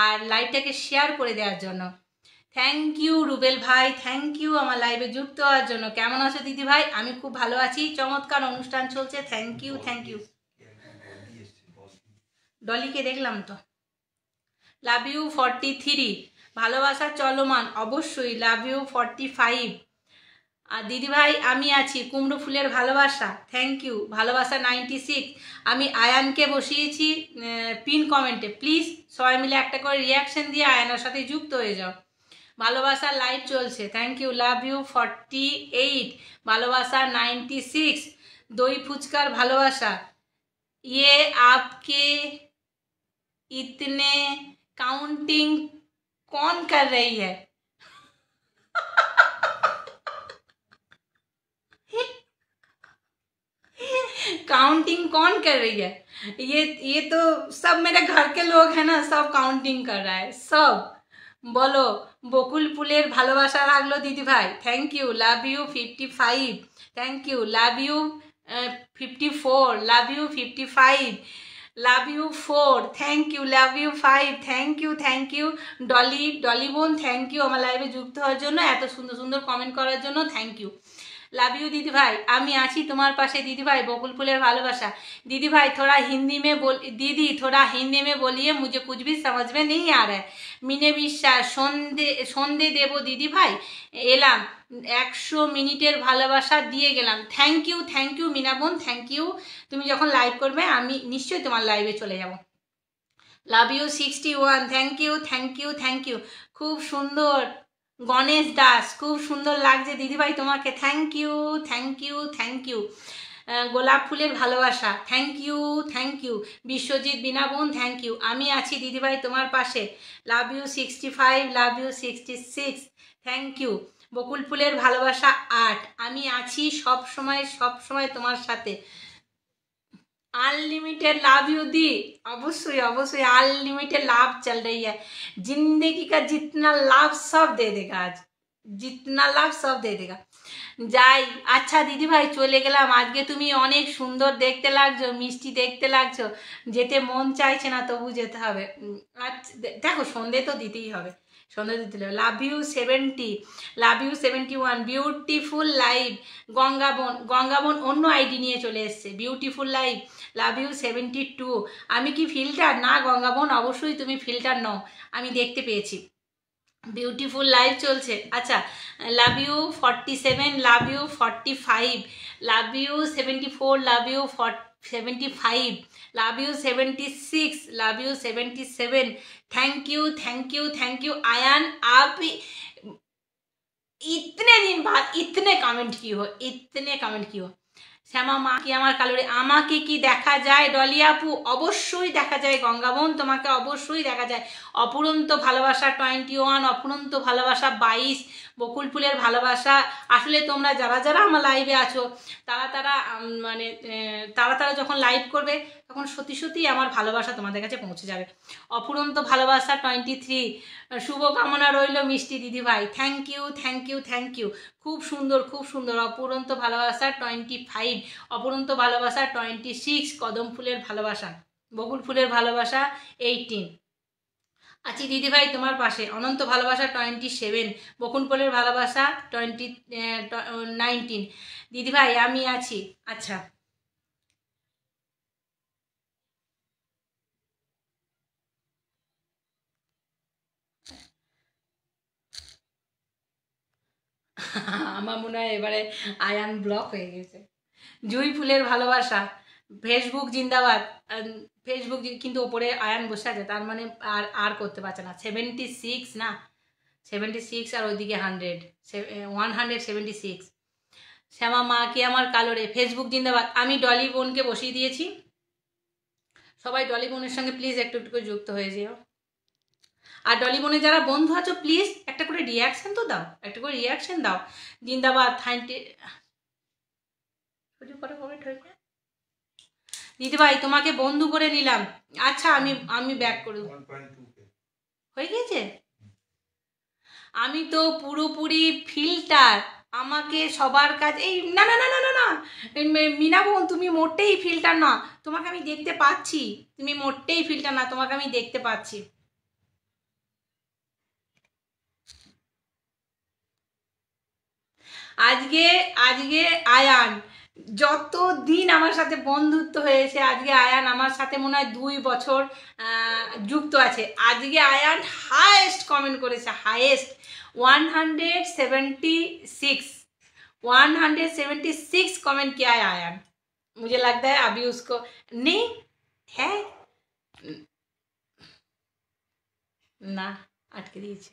আর লাইভটাকে শেয়ার করে দেওয়ার জন্য। থ্যাংক ইউ রুবেল ভাই, থ্যাংক ইউ আমার লাইভে যুক্ত হওয়ার জন্য। কেমন আছো দিদি ভাই? আমি খুব ভালো আছি, চমৎকার অনুষ্ঠান চলছে। Thank you thank you. ডলিকে দেখলাম তো। লাভ ইউ 43, ভালোবাসা চলমান, অবশ্যই লাভ ইউ 45। আর দিদিভাই আমি আছি, কুমড়ো ফুলের ভালোবাসা, থ্যাংক ইউ। ভালোবাসা 96, আমি আয়ানকে বসিয়েছি পিন কমেন্টে, প্লিজ সবাই মিলে একটা করে রিয়াকশন দিয়ে আয়ানের সাথে যুক্ত হয়ে যাও। ভালোবাসা লাইভ চলছে, থ্যাংক ইউ। লাভ ইউ 48, ভালোবাসা 96। দই ফুচকার ভালোবাসা, ইয়ে আপকে इतने काउंटिंग कौन कर रही है? काउंटिंग कौन कर रही है? ये तो सब मेरे घर के लोग हैं ना, सब काउंटिंग कर रहा है सब। बोलो বকুল ফুলের ভালোবাসা লাগলো দিদি ভাই, thank you. Love you 55, thank you. Love you 54, love you 55, love you 4, thank you. Love you 5, thank you thank you. Dolly বোন থ্যাংক ইউ আমার লাইভে যুক্ত হওয়ার জন্য, এত সুন্দর সুন্দর কমেন্ট করার জন্য, থ্যাংক ইউ। लव यू दीदी भाई, আমি আছি তোমার পাশে दीदी भाई। বকুল ফুলের ভালোবাসা, दीदी भाई थोड़ा हिंदी में बोल, दीदी थोड़ा हिंदी में बोलिए, मुझे कुछ भी समझ में नहीं आ रहा है। মিনে বিশ্বাস, সন্ধে দেব দিদি ভাই, এলাম 100 মিনিটের ভালোবাসা দিয়ে গেলাম। থ্যাংক ইউ মিনা বোন, থ্যাংক ইউ। তুমি যখন লাইভ করবে আমি নিশ্চয়ই তোমার লাইভে চলে যাব। Love you 61, thank you thank you thank you. খুব সুন্দর গণেশ দাস, খুব সুন্দর লাগছে দিদিভাই তোমাকে, thank you thank you thank you. গোলাপ ফুলের ভালোবাসা, thank you thank you. Biswajit Bina বোন, থ্যাংক ইউ। আমি আছি দিদিভাই তোমার পাশে, love you 65, love you 66, thank you. বকুল ফুলের ভালোবাসা 8, আমি আছি সব সময় তোমার সাথে। अनलिमिटेड लव यू दी, अवश्य अवश्य अनलिमिटेड लव चल रही है। जिंदगी का जितना लव सब दे देगा, आज जितना लव सब दे देगा। যাই, আচ্ছা দিদি ভাই চলে গেলাম। আজকে তুমি অনেক সুন্দর দেখতে লাগছো, মিষ্টি দেখতে লাগছো, যেতে মন চাইছে না তবু যেতে হবে। আচ্ছা দেখো সন্ধে তো দিতেই হবে, সন্ধে দিতে হবে। Love you 70, love you 71, beautiful live. গঙ্গাবন অন্য আইডি নিয়ে চলে এসছে, বিউটিফুল লাইভ। লাভ ইউ 72, আমি কি ফিল্টার? না গঙ্গাবন, অবশ্যই তুমি ফিল্টার নও, আমি দেখতে পেয়েছি। বিউটিফুল লাইভ চলছে। আচ্ছা love you 47, love you 45, love you 74, love you 75, love you 76, love you 77, thank you thank you thank you. Ayan आप इतने दिन बाद इतने कमेंट की हो, इतने कमेंट की हो। শ্যামা মা কি আমার কালোরে, আমাকে কি দেখা যায় ডলি আপু? অবশ্যই দেখা যায় গঙ্গাবন, তোমাকে অবশ্যই দেখা যায়। অপুরন্ত ভালোবাসা 21, অপুরন্ত ভালোবাসা 22, বকুল ফুলের ভালোবাসা। আসলে তোমরা যারা যারা আমার লাইভে আছো তারা মানে তারা যখন লাইভ করবে তখন সত্যি সত্যিই আমার ভালোবাসা তোমাদের কাছে পৌঁছে যাবে। অপুরন্ত ভালোবাসা 23, শুভকামনা রইল মিষ্টি দিদি ভাই, thank you thank you thank you. খুব সুন্দর খুব সুন্দর। অপুরন্ত ভালোবাসা 25, অপুরন্ত ভালোবাসা 26, কদম ফুলের ভালোবাসা, বকুল ফুলের ভালোবাসা 18। আছি দিদি ভাই তোমার পাশে। অনন্ত ভালোবাসা 27, বকুল ফুলের ভালোবাসা 19। দিদি ভাই আমি আছি। আচ্ছা আমার মনে হয় এবারে আয়ান ব্লক হয়ে গেছে। জুঁই ফুলের ভালোবাসা, ফেসবুক জিন্দাবাদ। ফেসবুক কিন্তু ওপরে আয়ান বসে আছে, তার মানে আর করতে পারছে না। 76 না, 76 আর ওইদিকে 176। শ্যামা মা কি আমার কালোরে, ফেসবুক জিন্দাবাদ। আমি ডলি বোনকে বসিয়ে দিয়েছি, সবাই ডলি বোনের সঙ্গে প্লিজ একটু একটু করে যুক্ত হয়ে যেও। আর ডলি বোনের যারা বন্ধু আছো প্লিজ একটা করে রিয়াকশন তো দাও, একটা করে রিয়াকশন দাও। জিন্দাবাদ। দিদি ভাই তোমাকে বন্ধু করে নিলাম। আচ্ছা আমি ব্যাক করে দেবো। হয়ে গিয়েছে। আমি তো পুরোপুরি ফিল্টার, আমাকে সবার কাছে এই না না না না না না মিনা বোন, তুমি মোটেই ফিল্টার না, তোমাকে আমি দেখতে পাচ্ছি, তুমি মোটেই ফিল্টার না, তোমাকে আমি দেখতে পাচ্ছি। আজকে আজকে আয়ান যতদিন আমার সাথে বন্ধুত্ব হয়েছে, আজকে আয়ান আমার সাথে মনে হয় 2 বছর যুক্ত আছে। আজকে আয়ান हाईएस्ट कमेंट করেছে, हाईएस्ट 176 कमेंट किया है आयन। मुझे लगता है अभी उसको नहीं है না, আটকে দিয়েছে।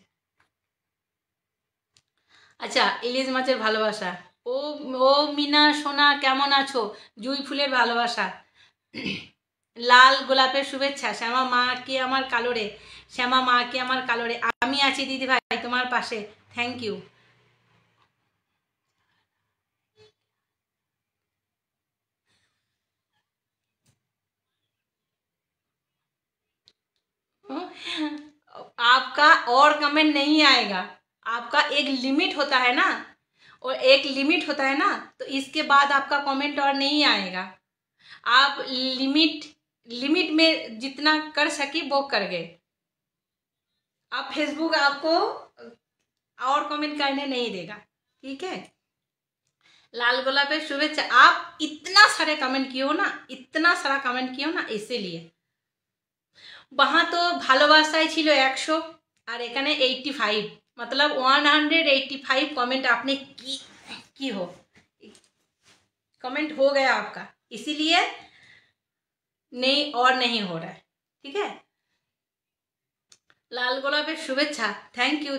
আচ্ছা, ইলিশ মাছের ভালোবাসা। ও ও মিনা সোনা কেমন আছো? জুঁই ফুলের ভালোবাসা, লাল গোলাপের শুভেচ্ছা। শ্যামা মা কি আমার কালোরে, শ্যামা মা কি আমার কালোরে। আমি আছি দিদি ভাই তোমার পাশে, থ্যাংক ইউ। आपका और कमेंट नहीं आएगा, आपका एक लिमिट होता है ना, और एक लिमिट होता है ना, तो इसके बाद आपका कमेंट और नहीं आएगा। आप लिमिट में जितना कर सकी वो कर गए। आप फेसबुक आपको और कमेंट करने नहीं देगा, ठीक है। लाल गुलाबे शुभेच्छा। आप इतना सारे कमेंट किए हो ना, इतना सारा कमेंट किए हो ना, इसीलिए। वहाँ तो ভালোবাসায় ছিল 100 আর এখানে 85, मतलब 185 कमेंट आपने की हो, कमेंट हो गया आपका, इसीलिए नहीं और नहीं हो रहा है, ठीक है। লাল গোলাপের শুভেচ্ছা, থ্যাংক ইউ।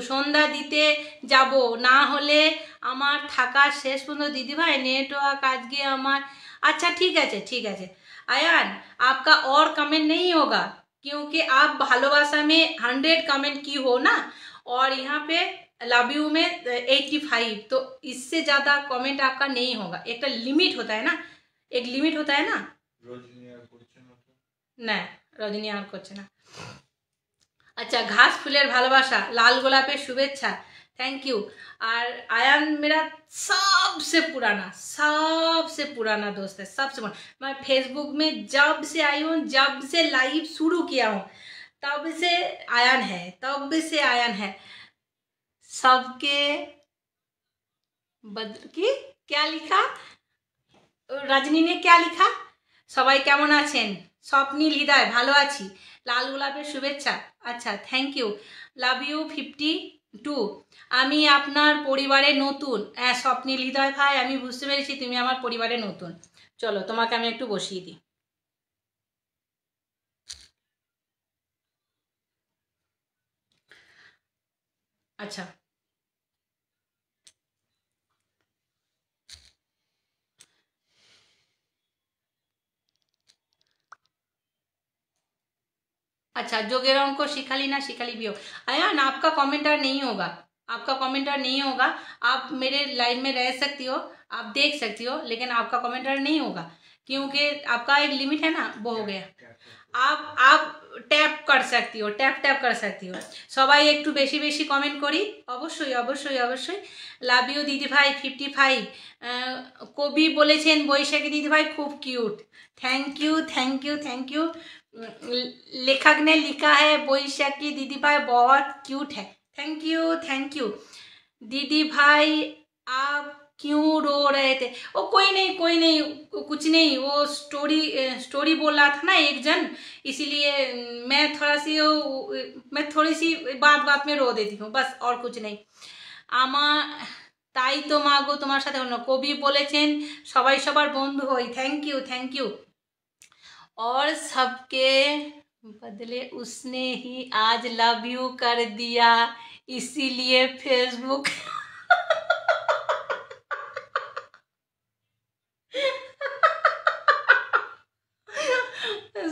সন্ধ্যা দিতে যাব না হলে আমার থাকা শেষ পর্যন্ত দিদিভাই, নেটওয়ার্ক আজকে আমার। अच्छा ठीक है आयान, आपका और कमेंट नहीं होगा क्योंकि आप भालोबासा में 100 कमेंट की हो ना, और यहाँ पे लव यू में 85, तो इससे ज़्यादा कमेंट आपका नहीं होगा। एक लिमिट होता है ना, एक लिमिट होता है ना। না, রজনী আর করছে না। अच्छा, घास फुलेर भालोबासा, लाल गोलापेर शुभेच्छा, थैंक यू। और आयान मेरा सबसे पुराना दोस्त है, सबसे पुराना। मैं फेसबुक में जब से आई हूँ, जब से लाइव शुरू किया हूँ, तब से आयन है। सबके की क्या लिखा, रजनी ने क्या लिखा, সবাই কেমন আছেন? স্বপ্নীল হৃদয়, ভালো আছি। লাল গোলাপের শুভেচ্ছা, আচ্ছা থ্যাংক ইউ। Love you 52। আমি আপনার পরিবারে নতুন। হ্যাঁ স্বপ্নীল হৃদয় ভাই, আমি বুঝতে পেরেছি তুমি আমার পরিবারে নতুন। চলো তোমাকে আমি একটু বসিয়ে দিই। আচ্ছা, अच्छा जोगेर अंक शिखाली ना शिखाली भी हो। आयान आपका कमेंट और नहीं होगा, आपका कमेंट और नहीं होगा। आप मेरे लाइव में रह सकती हो, आप देख सकती हो, लेकिन आपका कमेंट और नहीं होगा क्योंकि आपका एक लिमिट है ना, वो हो गया। आप टैप कर सकती हो, टैप कर सकती हो। सबाई एकटू बेशी बेशी कमेंट करी, अवश्य अवश्य अवश्य। लाभ यू दीदी भाई 55। कवि बोलेছেন বৈশাখী दीदी भाई खूब क्यूट, थैंक यू। लेखक ने लिखा है बैशाखी दीदी भाई बहुत क्यूट है, थैंक यू। दीदी भाई आप क्यों रो रहे थे? ओ कोई नहीं कुछ नहीं, वो स्टोरी बोल रहा था ना एक जन, इसीलिए मैं थोड़ी सी बात में रो देती हूँ, बस और कुछ नहीं। তাই তো মা গো তোমার সাথে অন্য কবি বলেছেন সবাই সবার বন্ধু হই। Thank you. और सबके बदले उसने ही आज लव यू कर दिया, इसीलिए फेसबुक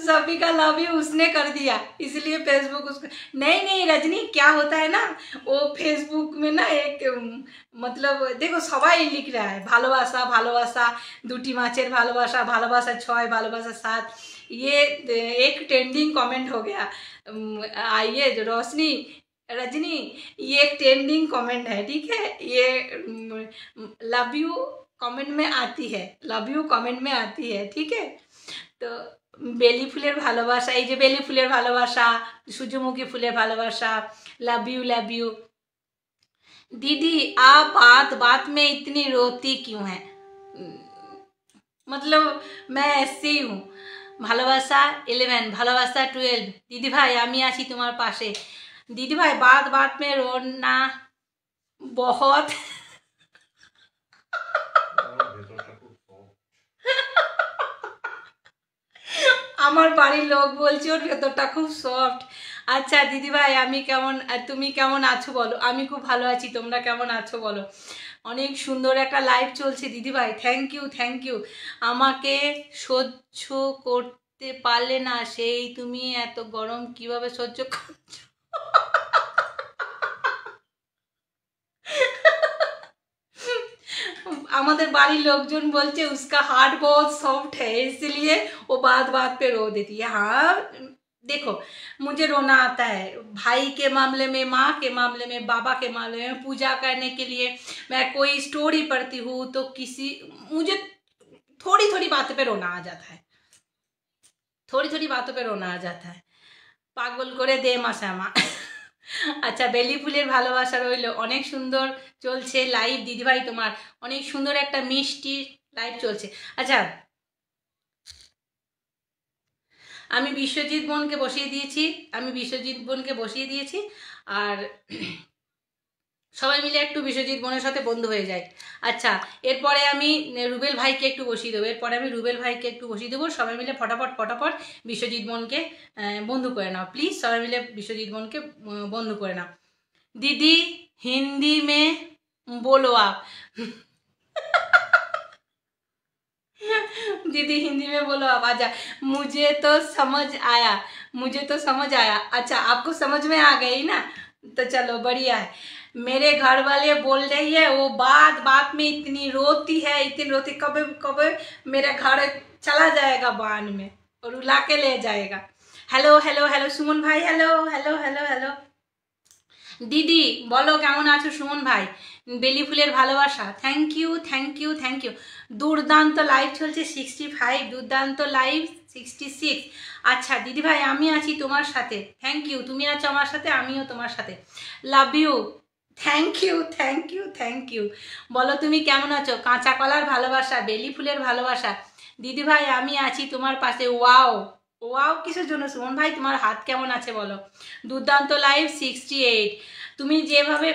सभी का लव यू उसने कर दिया, इसलिए फेसबुक उसको। नहीं रजनी, क्या होता है ना, वो फेसबुक में ना एक मतलब देखो सबाई लिख रहा है भालोबासा भालोबासा, दुटी माचेर भालोबासा, भालोबासा 6, भालोबासा 7, ये एक ट्रेंडिंग कमेंट हो गया। आइए रोशनी, रजनी, ये एक ट्रेंडिंग कमेंट है, ठीक है, ये लव यू कमेंट में आती है, लव यू कमेंट में आती है, ठीक है। तो बेली फुलेर भालोबासा, এই যে বেলি ফুলের ভালোবাসা, সূর্যমুখী ফুলের ভালোবাসা, लव यू। दीदी आप बात बात में इतनी रोती क्यों है? मतलब मैं ऐसे ही हूँ। ভালোবাসা 11, ভালোবাসা 12, दीदी भाई আমি আছি তোমার পাশে। दीदी भाई बात बात में रोना बहुत আমার বাড়ির লোক বলছে ওর ভেতরটা খুব সফট। আচ্ছা দিদি ভাই আমি কেমন, তুমি কেমন আছো বলো? আমি খুব ভালো আছি, তোমরা কেমন আছো বলো? অনেক সুন্দর একটা লাইভ চলছে দিদি ভাই, থ্যাংক ইউ। আমাকে সহ্য করতে পারলে না, সেই তুমি এত গরম কিভাবে সহ্য করছো? আমাদের বাড়ির লোকজন বলছে उसका हार्ट बहुत सॉफ्ट है, इसलिए वो बात बात पे रो देती है। हाँ देखो, मुझे रोना आता है भाई के मामले में, माँ के मामले में, बाबा के मामले में। पूजा करने के लिए मैं कोई स्टोरी पढ़ती हूँ तो मुझे थोड़ी बातों पे रोना आ जाता है, थोड़ी बातों पे रोना आ जाता है। पागल करे दे मासामा। আচ্ছা বেলি ফুলের ভালোবাসা রইল, অনেক সুন্দর চলছে লাইভ দিদিভাই, তোমার অনেক সুন্দর একটা মিষ্টি লাইভ চলছে। আচ্ছা আমি বিশ্বজিৎ বোনকে বসিয়ে দিয়েছি, আর সবাই মিলে একটু বিশ্বজিৎ বোনের সাথে বন্ধু হয়ে যায়। আচ্ছা এরপরে আমি রুবেল ভাইকে একটু বসিয়ে দেবো, সবাই মিলে ফটাফট বিশ্বজিৎ বোনকে বন্ধু করে নাও প্লিজ, সবাই মিলে বিশ্বজিৎ বোনকে বন্ধু করে নাও। दीदी हिंदी में बोलो आप। दीदी हिंदी में बोलो आप। आजा, मुझे तो समझ आया। अच्छा आपको समझ में आ गई ना, तो चलो बढ़िया है। मेरे घर वाले बोल रही है वो बात बात में इतनी रोती, कब मेरा घर चला जाएगा बान में और उला के ले जाएगा। हेलो सुमन भाई, हेलो दीदी बोलो কেমন আছো সুমন ভাই? বেলি ফুলের ভালোবাসা, থ্যাংক ইউ। দুর্দান্ত লাইভ চলছে 65, দুর্দান্ত লাইভ 66। আচ্ছা দিদি ভাই আমি আছি তোমার সাথে, থ্যাংক ইউ। তুমি আছো আমার সাথে, আমিও তোমার সাথে, লাভ ইউ। Thank you. বলো তুমি কেমন আছো? কাঁচা কলার ভালোবাসা, বেলি ফুলের ভালোবাসা, দিদি ভাই আমি আছি তোমার পাশে। ওয়াও কিসের জন্য সুমন ভাই, তোমার হাত কেমন আছে বলো? দুর্দান্ত লাইভ 68। তুমি যেভাবে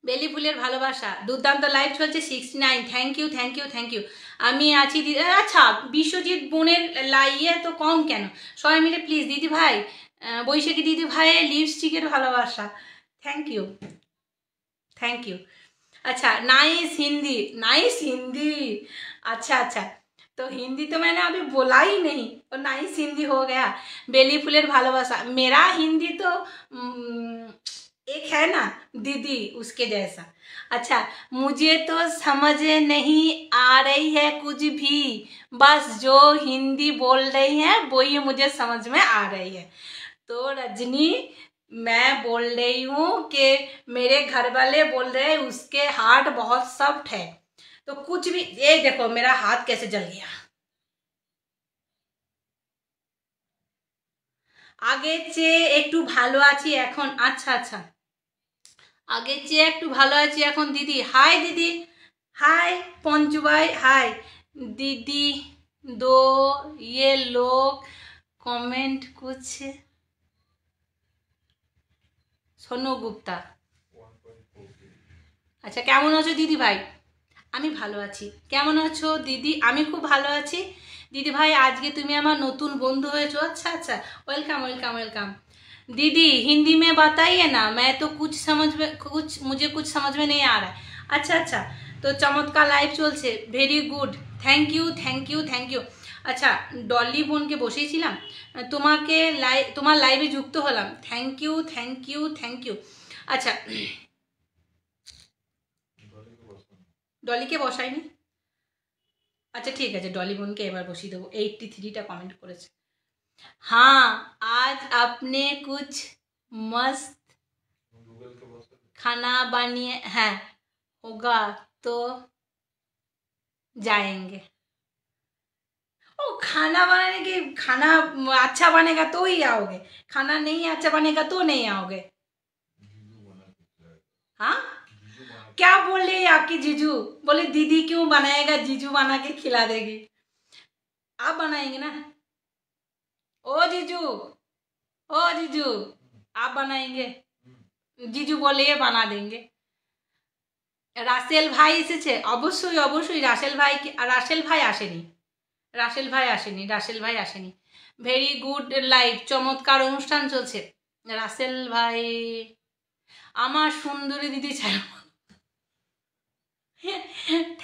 বেলি ফুলের ভালোবাসা, দুর্দান্ত লাইভ চলছে 69। Thank you. আমি আছি দিদি। আচ্ছা বিশ্বজিৎ বোনের লাইয়ে তো কম কেন? সবাই মিলে প্লিজ দিদি ভাই, বৈশাখী দিদি ভাইয়ের লিপস্টিকের ভালোবাসা, থ্যাংক ইউ। अच्छा नाइस हिंदी। अच्छा तो हिंदी तो मैंने अभी बोला ही नहीं, और नाइस हिंदी हो गया। बेली फुलेर भालोबासा, मेरा हिंदी तो एक है ना दीदी उसके जैसा। अच्छा मुझे तो समझ नहीं आ रही है कुछ भी, बस जो हिंदी बोल रही है वही मुझे समझ में आ रही है। तो रजनी मैं बोल रही हूँ कि मेरे घर वाले बोल रहे हैं उसके हार्ट बहुत सॉफ्ट है, तो कुछ भी, ये देखो मेरा हाथ कैसे जल गया। আগের চেয়ে একটু ভালো আছি এখন। আচ্ছা আগের চেয়ে একটু ভালো আছি এখন দিদি। হাই দিদি, हाय पंचू भाई, हाय दीदी। दो ये लोग कमेंट कुछ সোনু গুপ্তা। 1.4 আচ্ছা, কেমন আছো দিদি ভাই? আমি ভালো আছি। কেমন আছো দিদি? আমি খুব ভালো আছি। দিদি ভাই আজকে তুমি আমার নতুন বন্ধু হয়েছো। अच्छा अच्छा, वेलकम वेलकम वेलकम। दीदी हिंदी में बताइए ना, मैं तो मुझे कुछ समझ में नहीं आ रहा है। अच्छा अच्छा, তো চমৎকার লাইভ চলছে, very good, thank you thank you thank you. আচ্ছা, ডলি বোনকে বসিয়েছিলাম, তোমার লাইভে যুক্ত হলাম, thank you thank you thank you. আচ্ছা, ডলিকে বসাইনি। अच्छा ठीक है, डॉली बोन के एबार बसिए देव। 83टा कमेंट करेছে। हाँ, आज आपने कुछ मस्त खाना बनिए है होगा तो जाएंगे। ओ, खाना बनाने के, खाना अच्छा बनेगा तो ही आओगे, खाना नहीं अच्छा बनेगा तो नहीं आओगे। हाँ, क्या बोल रही है आपकी जीजू? बोले दीदी क्यों बनाएगा, जीजू बना के खिला देगी। आप बनाएंगे ना? ओ जीजू, ओ जीजू, आप बनाएंगे? जीजू बोले बना देंगे। রাসেল ভাই এসেছে, অবশ্যই অবশ্যই। রাসেল ভাই আসেনি, রাসেল ভাই আসেনি। ভেরি গুড লাইভ, চমৎকার অনুষ্ঠান চলছে। রাসেল ভাই আমার সুন্দরী দিদি ছাড়া।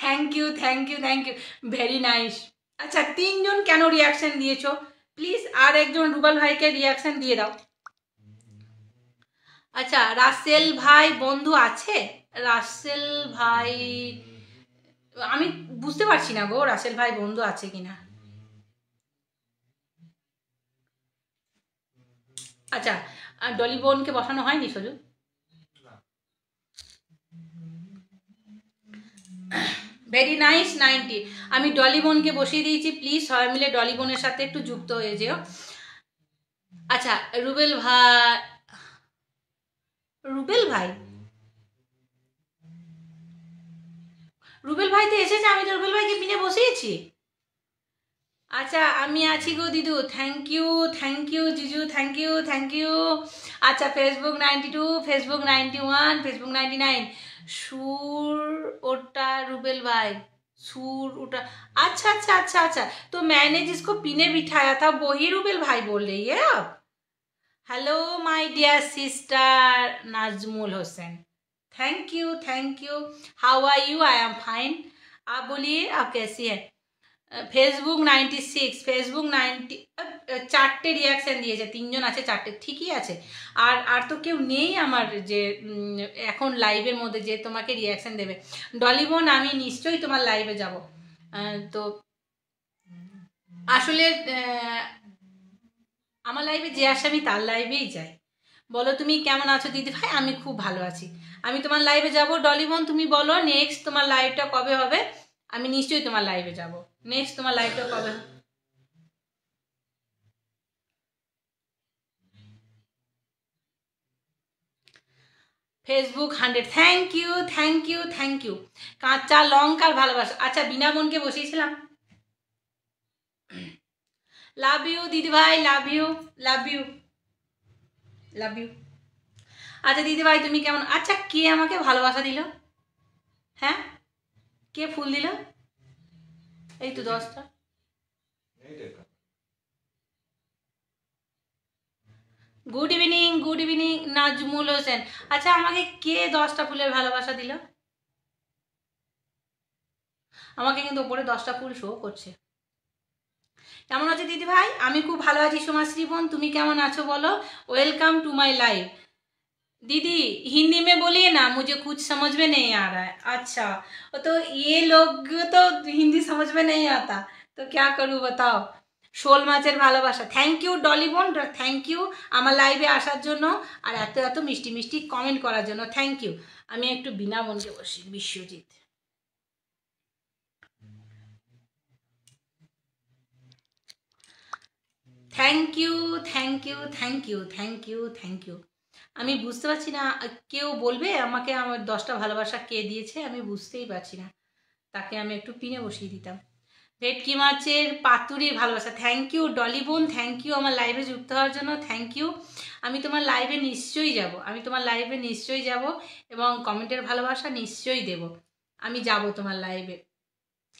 Thank you thank you thank you, very nice. আচ্ছা, 3জন কেন রিয়াকশন দিয়েছো? প্লিজ আর একজন রুবেল ভাইকে রিয়াকশন দিয়ে দাও। আচ্ছা, রাসেল ভাই বন্ধু আছে? রাসেল ভাই আমি বুঝতে পারছি না গো, রাসেল ভাই বন্ধু আছে কিনা। আচ্ছা, ডলি বোনকে বসানো হয়নি সজু? Very nice 90। আমি ডলি বোনকে বসিয়ে দিয়েছি, প্লিজ সবাই মিলে ডলি বোনের সাথে একটু যুক্ত হয়ে যেও। আচ্ছা, রুবেল ভাই তো এসেছে, আমি তো রুবেল ভাইকে পিনে বসিয়েছি। আচ্ছা, আমি আছি গো দিদু, থ্যাংক ইউ জিজু, থ্যাংক ইউ। আচ্ছা, ফেসবুক 92, ফেসবুক 91, ফেসবুক 99। সুর ওটা रुबेल भाई, सुर उठा। अच्छा अच्छा अच्छा अच्छा, तो मैंने जिसको पीने बिठाया था वही रुबेल भाई बोल रही है आप? Hello my dear sister Najmul Hussain, thank you. How are you? I am fine. आप बोलिए, आप कैसी है? Facebook 96, Facebook 90। 4টে রিয়াকশান দিয়েছে, 3জন আছে, 4টে ঠিকই আছে। আর তো কেউ নেই আমার যে এখন লাইভের মধ্যে যে তোমাকে রিয়াকশান দেবে। ডলি বোন, আমি নিশ্চয়ই তোমার লাইভে যাব। তো আসলে আমার লাইভে যে আসে আমি তার লাইভেই যাই। বলো তুমি কেমন আছো দিদি ভাই? আমি খুব ভালো আছি। আমি তোমার লাইভে যাব। ডলি বোন, তুমি বলো নেক্সট তোমার লাইভটা কবে হবে? আমি নিশ্চয়ই তোমার লাইভে যাব। নেক্সট তোমার লাইভটা কবে? Facebook 100, thank you. কাঁচা লঙ্কার ভালোবাসা। আচ্ছা, বিনা বোনকে বসিয়েছিলাম। লাভ ইউ দিদি ভাই, লাভ ইউ। আচ্ছা দিদি ভাই, তুমি কেমন? আচ্ছা, কে আমাকে ভালোবাসা দিল? হ্যাঁ, কে ফুল দিল? এই তো 10টা। Good evening Nazmul Hossain. আচ্ছা, আমাকে কে 10টা ফুলের ভালোবাসা দিল? আমাকে কিন্তু ওপরে 10টা ফুল শো করছে। কেমন আছো দিদি ভাই? আমি খুব ভালো আছি। সোমাশ্রী বোন, তুমি কেমন আছো বলো? Welcome to my live. दीदी हिंदी में बोलिए ना, मुझे कुछ समझ में नहीं आ रहा है। अच्छा, तो ये लोग तो हिंदी समझ में नहीं आता, तो क्या करूँ बताओ। শোল মাছের ভালোবাসা। থ্যাংক ইউ ডলি বোন, থ্যাংক ইউ আমার লাইভে আসার জন্য আর এত এত মিষ্টি মিষ্টি কমেন্ট করার জন্য, থ্যাংক ইউ। আমি একটু বিনা বোনকে বসি, বিশ্বজিৎ। Thank you. আমি বুঝতে পারছি না, কেউ বলবে আমাকে আমার 10টা ভালোবাসা কে দিয়েছে? আমি বুঝতেই পারছি না। তাকে আমি একটু পিনে বসিয়ে দিতাম। ভেটকি মাছের পাতুরির ভালোবাসা, থ্যাংক ইউ ডলি বোন, থ্যাংক ইউ আমার লাইভে যুক্ত হওয়ার জন্য, থ্যাংক ইউ। আমি তোমার লাইভে নিশ্চয়ই যাব, আমি তোমার লাইভে নিশ্চয়ই যাব এবং কমেন্টের ভালোবাসা নিশ্চয়ই দেব, আমি যাব তোমার লাইভে।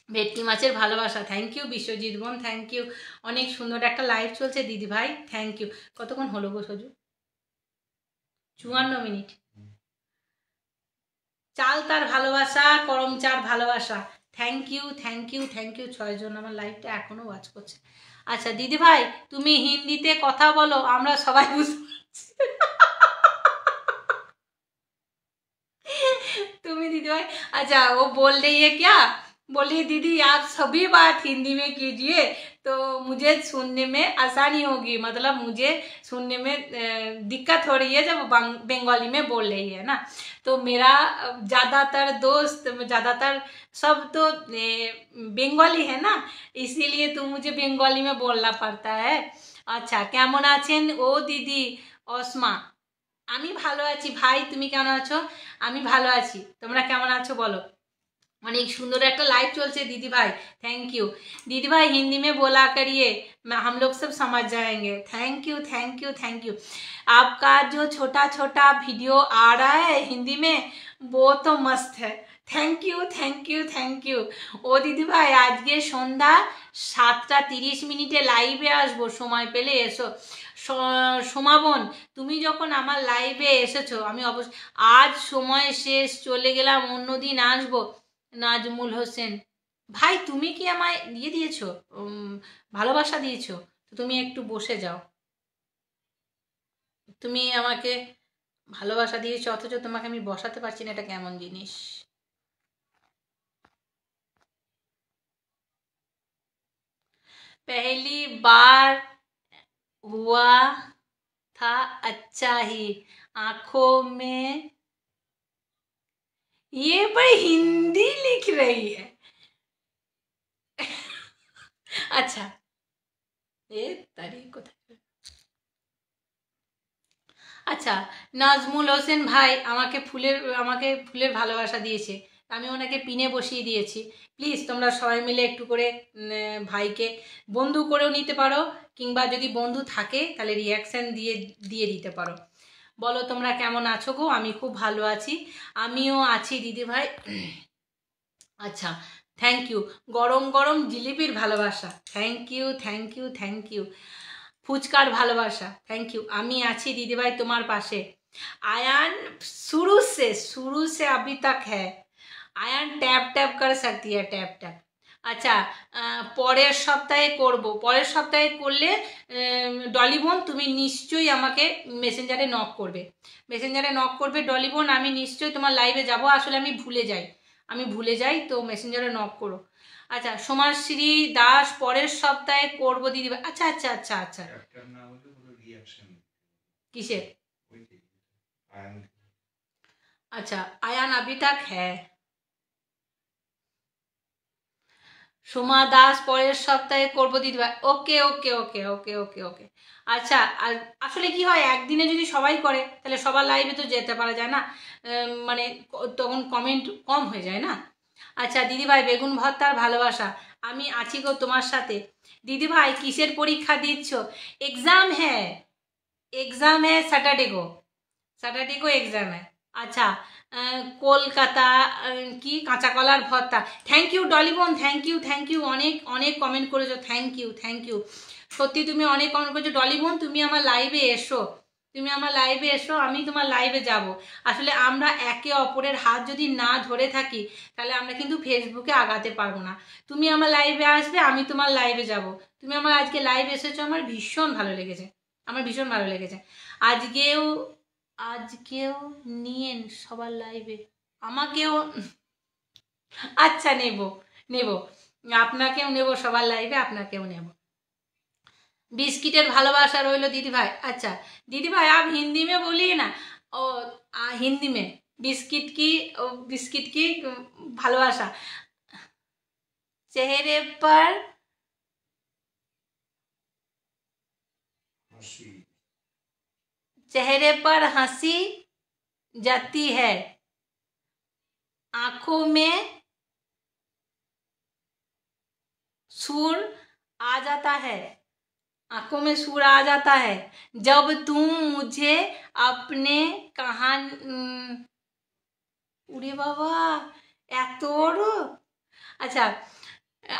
ভেটকি মাছের ভালোবাসা, থ্যাংক ইউ বিশ্বজিৎ বোন, থ্যাংক ইউ। অনেক সুন্দর একটা লাইভ চলছে দিদি ভাই, থ্যাংক ইউ। কতক্ষণ হলো গো সজু? 54 মিনিট। চাল তার ভালোবাসা, করম চার ভালোবাসা, thank you thank you thank you. 6 জন আমার লাইভটা এখনো ওয়াচ করছে। আচ্ছা দিদি ভাই তুমি হিন্দিতে কথা বলো, আমরা সবাই বুঝতে পারছি। तुम्हें दीदी भाई, अच्छा वो बोल रही है क्या, बोली दीदी आप सभी बात हिंदी में कीजिए तो मुझे सुनने में आसानी होगी, मतलब मुझे सुनने में दिक्कत हो रही है जब बंगाली में बोल रही है ना। तो मेरा ज़्यादातर दोस्त, ज़्यादातर सब तो बंगाली है ना, इसीलिए तो मुझे बंगाली में बोलना पड़ता है। अच्छा केमन आছেন ও দিদি অসমা? আমি ভালো আছি ভাই, তুমি কেমন আছো? আমি ভালো আছি, তোমরা কেমন আছো বলো? অনেক সুন্দর একটা লাইভ চলছে দিদি ভাই, थैंक यू दीदी भाई, हिंदी में बोला करिए हम लोग सब समझ जाएंगे। Thank you thank you thank you. आपका जो छोटा छोटा वीडियो आ रहा है हिंदी में वो तो मस्त है, thank you thank you thank you. ও দিদি ভাই আজকে সন্ধ্যা 7:30 লাইভে আসবো, সময় পেলে এসো। সোমাবন তুমি যখন আমার লাইভে এসেছো আমি অবশ্যই, আজ সময় শেষ চলে গেলাম, অন্যদিন আসবো। নাজমুল হোসেন ভাই তুমি কি আমায় দিয়ে দিয়েছো, ভালোবাসা দিয়েছো, তো তুমি একটু বসে যাও। তুমি আমাকে ভালোবাসা দিয়েছো অথচ তোমাকে আমি বসাতে পারছি না, এটা কেমন জিনিস? पहली बार हुआ था अच्छा ही, आंखों में, ये पर हिंदी लिख रही है। अच्छा ये तारीख কোথায়? আচ্ছা নাজমুল হোসেন ভাই আমাকে ফুলের ভালোবাসা দিয়েছে, আমি ওনাকে পিনে বসিয়ে দিয়েছি। প্লিজ তোমরা সবাই মিলে একটু করে ভাইকে বন্ধু করেও নিতে পারো, কিংবা যদি বন্ধু থাকে তাহলে রিয়াকশান দিয়ে দিতে পারো। বলো তোমরা কেমন আছো গো? আমি খুব ভালো আছি, আমিও আছি দিদি ভাই। আচ্ছা থ্যাংক ইউ। গরম গরম জিলিপির ভালোবাসা, thank you thank you thank you. ফুচকার ভালোবাসা, থ্যাংক ইউ। আমি আছি দিদিভাই তোমার পাশে। आयन शुरू से अभी तक है, आयन टैप टैप कर सकती है, टैप टैप। আচ্ছা পরের সপ্তাহে করব, পরের সপ্তাহে করলে ডলি বোন তুমি নিশ্চয়ই আমাকে মেসেঞ্জারে নক করবে, মেসেঞ্জারে নক করবে ডলি বোন, আমি নিশ্চয়ই তোমার লাইভে যাব। আসলে আমি ভুলে যাই তো মেসেঞ্জারে নক করো। আচ্ছা সোমাশ্রী দাস পরের সপ্তাহে করবো দিদি। আচ্ছা আচ্ছা আচ্ছা আচ্ছা কিসের? अच्छा आयान अभी तक है, সোমা দাস পরের সপ্তাহে করবো দিদিভাই। ওকে ওকে ওকে ওকে ওকে ওকে। আচ্ছা আর আসলে কি হয় একদিনে যদি সবাই করে তাহলে সবার লাইভে তো যেতে পারা যায় না, মানে তখন কমেন্ট কম হয়ে যায় না। আচ্ছা দিদিভাই বেগুন ভর্তার ভালোবাসা, আমি আছি গো তোমার সাথে। দিদিভাই কিসের পরীক্ষা দিচ্ছ? एग्ज़ाम है सैटरडे को एग्ज़ाम है। अच्छा কলকাতা কি কাঁচা কলার ভর্তা, থ্যাংক ইউ ডলি বোন, থ্যাংক ইউ অনেক অনেক কমেন্ট করেছো, থ্যাংক ইউ সত্যি তুমি অনেক কমেন্ট করেছো ডলি বোন। তুমি আমার লাইভে এসো, আমি তোমার লাইভে যাব। আসলে আমরা একে অপরের হাত যদি না ধরে থাকি তাহলে আমরা কিন্তু ফেসবুকে আগাতে পারবো না। তুমি আমার লাইভে আসবে, আমি তোমার লাইভে যাব। তুমি আমার আজকে লাইভ এসেছো, আমার ভীষণ ভালো লেগেছে। আজকেও নিয়েন সবার লাইভে, আমাকেও। আচ্ছা নেব আপনাকেও নেব সবার লাইভে, আপনাকেও নেব। बिस्किटेर भालोबासा रहिलो दीदी भाई। अच्छा दीदी भाई आप हिंदी में बोलिए ना, और हिंदी में बिस्किट की भालोबासा। चेहरे पर हंसी जाती है, आंखों में सुर आ जाता है, आंखों में सुर आ जाता है जब तुम मुझे अपने उरे बाबा এত বড়। আচ্ছা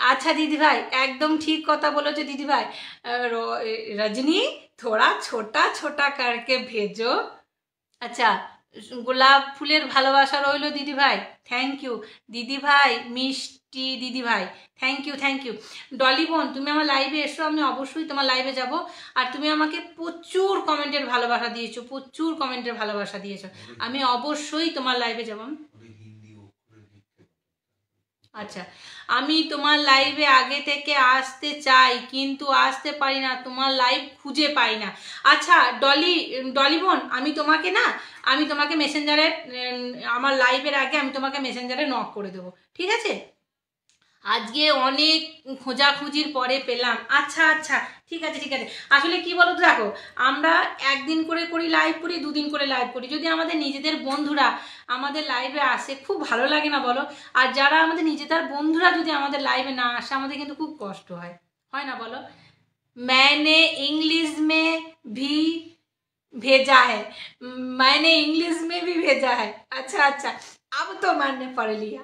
अच्छा दीदी भाई एकदम ठीक কথা বলেছো दीदी भाई। रजनी थोड़ा छोटा छोटा करके भेजो। अच्छा গোলাপ ফুলের ভালোবাসা রইলো দিদি ভাই, থ্যাংক ইউ দিদি ভাই, মিষ্টি দিদি ভাই, thank you thank you. Dolly বোন তুমি আমার লাইভে এসো, আমি অবশ্যই তোমার লাইভে যাব। আর তুমি আমাকে প্রচুর কমেন্টের ভালোবাসা দিয়েছো, প্রচুর কমেন্টের ভালোবাসা দিয়েছো, আমি অবশ্যই তোমার লাইভে যাব। আচ্ছা আমি তোমার লাইভে আগে থেকে আসতে চাই কিন্তু আসতে পারি না, তোমার লাইভ খুঁজে পাই না। আচ্ছা ডলি বোন আমি তোমাকে মেসেঞ্জারে, আমার লাইভের আগে আমি তোমাকে মেসেঞ্জারে নক করে দেবো, ঠিক আছে? আজকে অনেক খোঁজাখুঁজির পরে পেলাম। আচ্ছা আচ্ছা ঠিক আছে ঠিক আছে। আসলে কি বলো তো, দেখো আমরা একদিন করে করি লাইভ করি, দুদিন করে লাইভ করি, যদি আমাদের নিজেদের বন্ধুরা আমাদের লাইভে আসে খুব ভালো লাগে না বলো? আর যারা আমাদের নিজেদের বন্ধুরা যদি আমাদের লাইভে না আসে আমাদের কিন্তু খুব কষ্ট হয়, হয় না বলো? मैंने इंग्लिश में भी भेजा है, मैंने इंग्लिश में भी भेजा है। अच्छा अच्छा अब तो मैंने पढ़ लिया,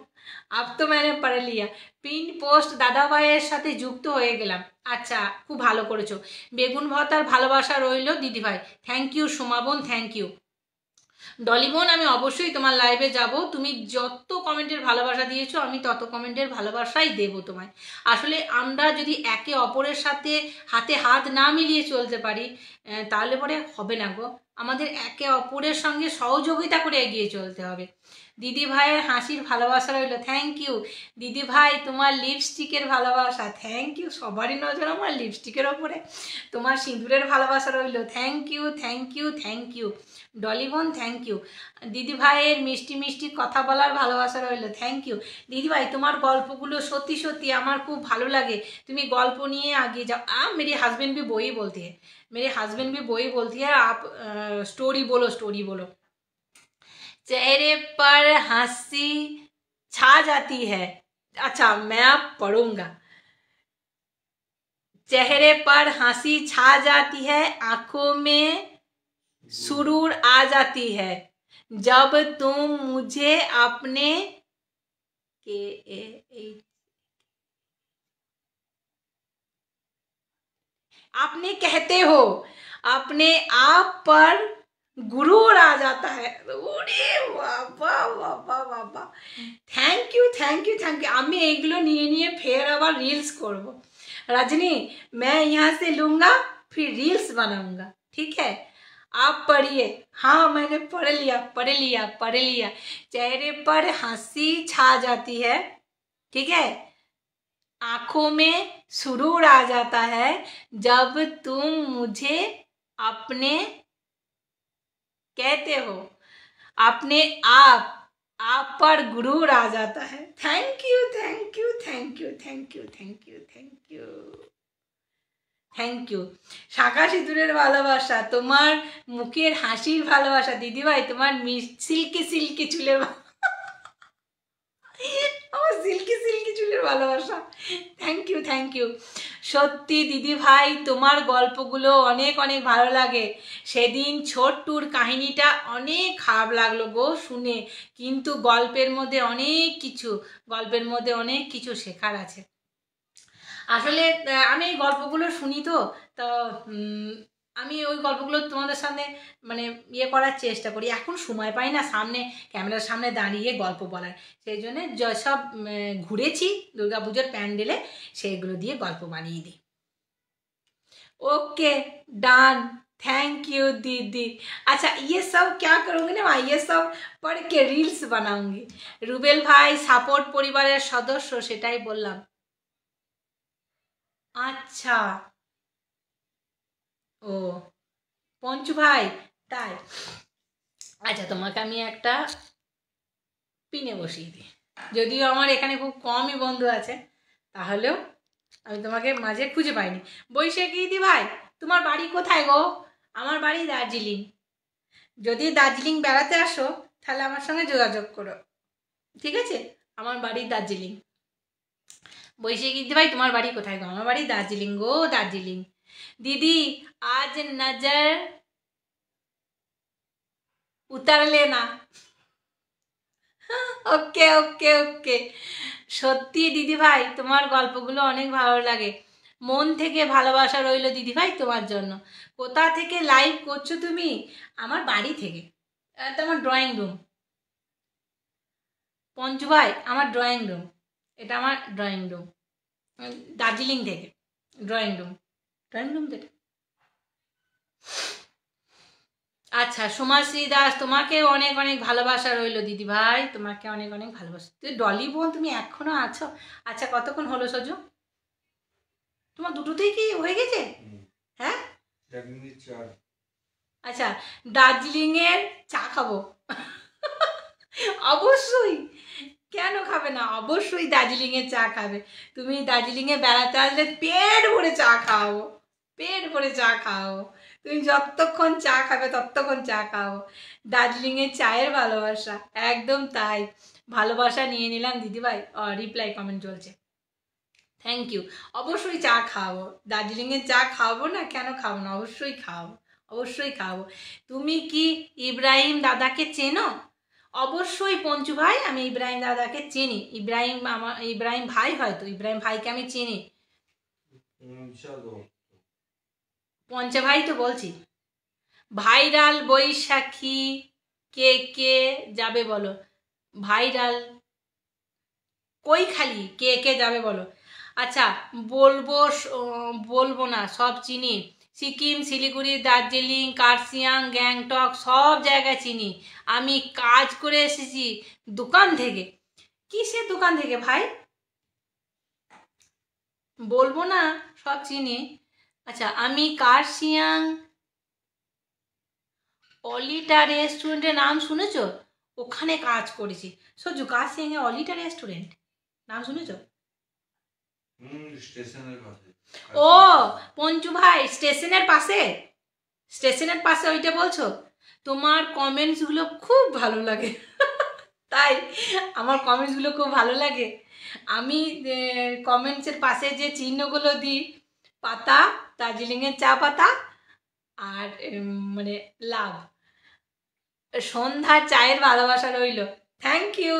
अब तो मैंने पढ़ लिया। পিন পোস্ট দাদা ভাইয়ের সাথে যুক্ত হয়ে গেলাম। আচ্ছা খুব ভালো করেছো। বেগুন ভর্তার ভালোবাসা রইলো দিদি ভাই, থ্যাংক ইউ সোমা বোন, থ্যাংক ইউ। ডলি বোন আমি অবশ্যই তোমার লাইভে যাব, তুমি যত কমেন্টের ভালোবাসা দিয়েছো আমি তত কমেন্টের ভালোবাসাই দেব তোমায়। আসলে আমরা যদি একে অপরের সাথে হাতে হাত না মিলিয়ে চলতে পারি তাহলে পরে হবে না গো, আমাদের একে অপরের সঙ্গে সহযোগিতা করে এগিয়ে চলতে হবে। দিদি ভাইয়ের হাসির ভালোবাসা রইল, থ্যাংক ইউ। দিদি ভাই তোমার লিপস্টিকের ভালোবাসা, থ্যাংক ইউ। সবারই নজর আমার লিপস্টিকের ওপরে। তোমার সিঁদুরের ভালোবাসা রইল, thank you thank you thank you. Dolly বোন থ্যাংক ইউ। দিদি ভাইয়ের মিষ্টি মিষ্টি কথা বলার ভালোবাসা রইল, থ্যাংক ইউ। দিদি ভাই তোমার গল্পগুলো সত্যি সত্যি আমার খুব ভালো লাগে, তুমি গল্প নিয়ে आगे जाओ। मेरे हस्बैंड भी वही बोलते हैं, मेरे हस्बैंड भी वही बोलती है, आप स्टोरी बोलो स्टोरी बोलो। चेहरे पर हंसी छा जाती है। अच्छा मैं अब पढ़ूंगा। चेहरे पर हंसी छा जाती है, आंखों में सुरूर आ जाती है जब तुम मुझे अपने अपने कहते हो, अपने आप पर गुरूर आ जाता है। बाबा बाबा बाबा thank you thank you thank you. আমি এগুলো নিয়ে নিয়ে ফের আবার রিলস করব। रजनी मैं यहाँ से लूँगा फिर रील्स बनाऊंगा, ठीक है? आप पढ़िए। हाँ मैंने पढ़ लिया पढ़ लिया पढ़ लिया। चेहरे पर हंसी छा जाती है, ठीक है, आंखों में सुरूर आ जाता है जब तुम मुझे अपने कहते हो, अपने आप पर गुरूर आ जाता है। Thank you thank you thank you thank you thank you thank you thank you. শাঁখা সিঁদুরের ভালোবাসা, তোমার মুখের হাসির ভালোবাসা, দিদি ভাই তোমার সিল্কি সিল্কি চুলের আমার সিল্কি সিল্কি চুলের ভালোবাসা, থ্যাংক ইউ থ্যাংক ইউ। সত্যি দিদি ভাই তোমার গল্পগুলো অনেক অনেক ভালো লাগে। সেদিন ছোট্টুর কাহিনীটা অনেক খারাপ লাগলো গো শুনে, কিন্তু গল্পের মধ্যে অনেক কিছু শেখার আছে। আসলে আমি এই গল্পগুলো শুনি তো আমি ওই গল্পগুলো তোমাদের সামনে মানে ইয়ে করার চেষ্টা করি। এখন সময় পাই না সামনে ক্যামেরার সামনে দাঁড়িয়ে গল্প বলার, সেই জন্যে সব ঘুরেছি দুর্গাপুজোর প্যান্ডেলে সেইগুলো দিয়ে গল্প বানিয়ে দিই। ओके डन, थैंक यू दीदी। अच्छा ये सब क्या करूँगी ना, ये सब पढ़ के रील्स बनाऊंगी। রুবেল ভাই সাপোর্ট পরিবারের সদস্য, সেটাই বললাম। আচ্ছা ও পঞ্চু ভাই তাই, আচ্ছা তোমাকে আমি একটা পিনে বসিয়ে দিই, যদিও আমার এখানে খুব কমই বন্ধু আছে তাহলেও আমি তোমাকে মাঝে খুঁজে পাইনি। বৈশাখী দি ভাই তোমার বাড়ি কোথায় গো? আমার বাড়ি দার্জিলিং। যদি দার্জিলিং বেড়াতে আসো তাহলে আমার সঙ্গে যোগাযোগ করো, ঠিক আছে? আমার বাড়ি দার্জিলিং। বৈশাখী দিদি ভাই তোমার বাড়ি কোথায় গো? আমার বাড়ি দার্জিলিং গো, দার্জিলিং। দিদি আজ নজর উতার লেনা। ওকে ওকে ওকে। সত্যি দিদি ভাই তোমার গল্পগুলো অনেক ভালো লাগে, মন থেকে ভালোবাসা রইল দিদি ভাই তোমার জন্য। কোথা থেকে লাইভ করছো তুমি? আমার বাড়ি থেকে, এটা আমার ড্রয়িং রুম। পঞ্চু ভাই আমার ড্রয়িং রুম, এটা আমার ড্রয়িং রুম, দার্জিলিং থেকে ড্রয়িং রুম, ড্রয়িং রুম থেকে। আচ্ছা সোমাশ্রী দাস তোমাকে অনেক অনেক ভালোবাসা রইলো দিদি ভাই, তোমাকে অনেক অনেক ভালোবাসা। তুই ডলি বোন তুমি এখনো আছো? আচ্ছা কতক্ষণ হলো সজু? তোমার দুটোতেই কি হয়ে গেছে? হ্যাঁ আচ্ছা দার্জিলিংয়ের চা খাবো। অবশ্যই, কেন খাবে না, অবশ্যই দার্জিলিংয়ের চা খাবে। তুমি দার্জিলিংয়ে বেড়াতে আসলে পেট ভরে চা খাওয়াবো, পেট ভরে চা খাওয়াবো। তুমি যতক্ষণ চা খাবে ততক্ষণ চা খাওয়াবো। দার্জিলিংয়ের চায়ের ভালোবাসা, একদম তাই। ভালোবাসা নিয়ে নিলাম দিদিভাই। রিপ্লাই কমেন্ট চলছে, থ্যাংক ইউ। অবশ্যই চা খাওয়াবো, দার্জিলিংয়ের চা খাওয়াবো না, কেন খাবো না, অবশ্যই খাওয়াবো, অবশ্যই খাওয়াবো। তুমি কি ইব্রাহিম দাদাকে চেনো? অবশ্যই পঞ্চু ভাই আমি ইব্রাহিম দাদাকে চিনি। ইব্রাহিম ভাই, হয়তো ইব্রাহিম ভাইকে আমি চিনি। পঞ্চা ভাই তো বলছি। ভাইরাল বৈশাখী কে কে যাবে বলো? ভাইরাল কৈখালি কে কে যাবে বলো? আচ্ছা বলবো না, সব চিনি। সিকিম, শিলিগুড়ি, দার্জিলিং, কার্শিয়াং, গ্যাংটক সব জায়গায় চিনি। আমি কাজ করে এসেছি দোকান থেকে। কিসের দোকান থেকে ভাই? বলবো না, সব চিনি। আচ্ছা আমি কার্শিয়াং অলিটা রেস্টুরেন্টের নাম শুনেছো? ওখানে কাজ করেছি। সজু কার্শিয়াংয়ে অলিটা রেস্টুরেন্ট নাম শুনেছো? ও পঞ্চু ভাই স্টেশনের পাশে, স্টেশনের পাশে ওইটা বলছো? তোমার কমেন্টসগুলো খুব ভালো লাগে। তাই আমার কমেন্টসগুলো খুব ভালো লাগে। আমি কমেন্টসের পাশে যে চিহ্নগুলো দিই, পাতা, দার্জিলিংয়ের চা পাতা আর মানে লাভ, সন্ধ্যার চায়ের ভালোবাসা রইল। থ্যাংক ইউ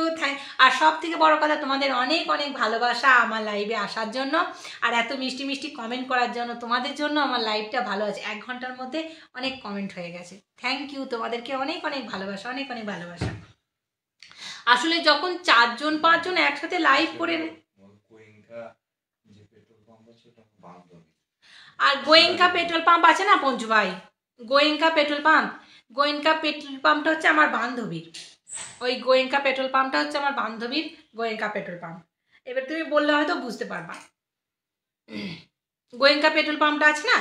আর সব থেকে বড় কথা তোমাদের অনেক অনেক ভালোবাসা আমার লাইভে আসার জন্য, আর এত মিষ্টি মিষ্টি কমেন্ট করার জন্য। তোমাদের জন্য আমার লাইভটা ভালো আছে, 1 ঘন্টার মধ্যে অনেক কমেন্ট হয়ে গেছে। থ্যাংক ইউ, তোমাদেরকে অনেক অনেক ভালোবাসা, অনেক অনেক ভালোবাসা। আসলে যখন 4 জন 5 জন একসাথে লাইভ করে, আর গোয়েঙ্কা পেট্রোল পাম্প আছে না পঞ্চু ভাই, Goenka petrol pump, Goenka petrol পাম্পটা হচ্ছে আমার বান্ধবীর। ওই গোয়েঙ্কা পেট্রোল পাম্পটা হচ্ছে আমার বান্ধবীর গোয়েঙ্কা পেট্রোল পাম্প। এবার তুমি বললে হয়তো বুঝতে পারবা। গোয়েঙ্কা পেট্রোল পাম্পটা আছে না,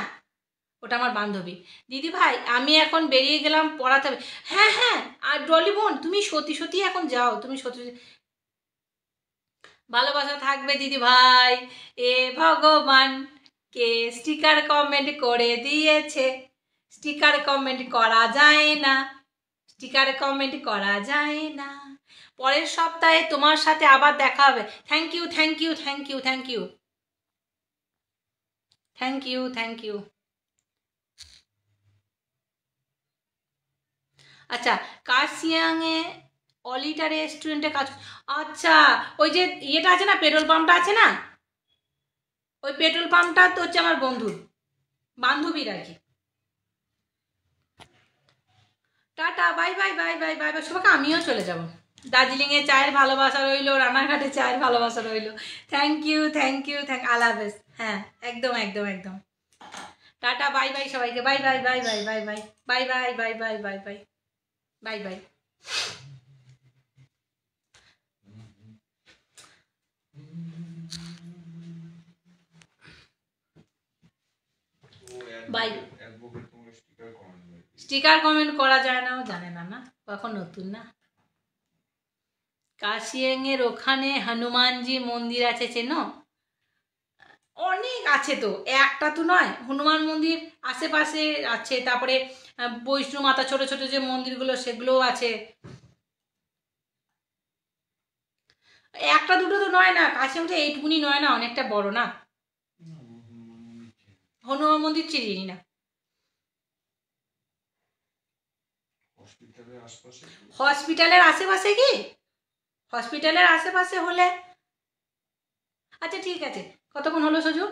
ওটা আমার বান্ধবী। দিদি ভাই আমি এখন বেরিয়ে গেলাম, পড়াতে হবে। হ্যাঁ হ্যাঁ, আর ডলি বোন তুমি সত্যি সত্যি এখন যাও, তুমি সত্যি। ভালোবাসা থাকবে দিদি ভাই। এ ভগবান কে স্টিকার কমেন্ট করে দিয়েছে, স্টিকার কমেন্ট করা যায় না, স্টিকার কমেন্ট করা যায় না। পরের সপ্তাহে তোমার সাথে আবার দেখা হবে। Thank you thank you thank you thank you thank you thank you. আচ্ছা কার্শিয়াংয়ে অলিটা রেস্টুরেন্টে কাজ, আচ্ছা ওই যে ইয়েটা আছে না, পেট্রোল পাম্পটা আছে না, ওই পেট্রোল পাম্পটা তো হচ্ছে আমার বন্ধুর, বান্ধবীর আর কি। Tata bye bye bye bye bye bye. সবাইকে আমিও চলে যাব। দার্জিলিংয়ে চায়ের ভালোবাসা রইলো, রানাঘাটে চায়ের ভালোবাসা রইলো। থ্যাংক ইউ আল্লাহ হাফেজ। হ্যাঁ একদম একদম একদম। টাটা বাই বাই সবাইকে, bye bye bye bye bye bye bye bye bye bye bye bye bye bye. Bye. Sticker comment করা যায় না, ও জানে না, না এখন নতুন না। কার্শিয়াংয়ের ওখানে হনুমানজি মন্দির আছে, চেনো? অনেক আছে তো, একটা তো নয়, হনুমান মন্দির আশেপাশে আছে, তারপরে বৈষ্ণু মাতা ছোট ছোট যে মন্দিরগুলো সেগুলোও আছে। একটা দুটো তো নয় না, কাছে উঠে এইটুকুনি নয় না, অনেকটা বড় না। হনুমান মন্দির চিনি না। হসপিটালের আশেপাশে কি? হসপিটালের আশেপাশে হলে আচ্ছা ঠিক আছে। কতক্ষণ হলো সজু?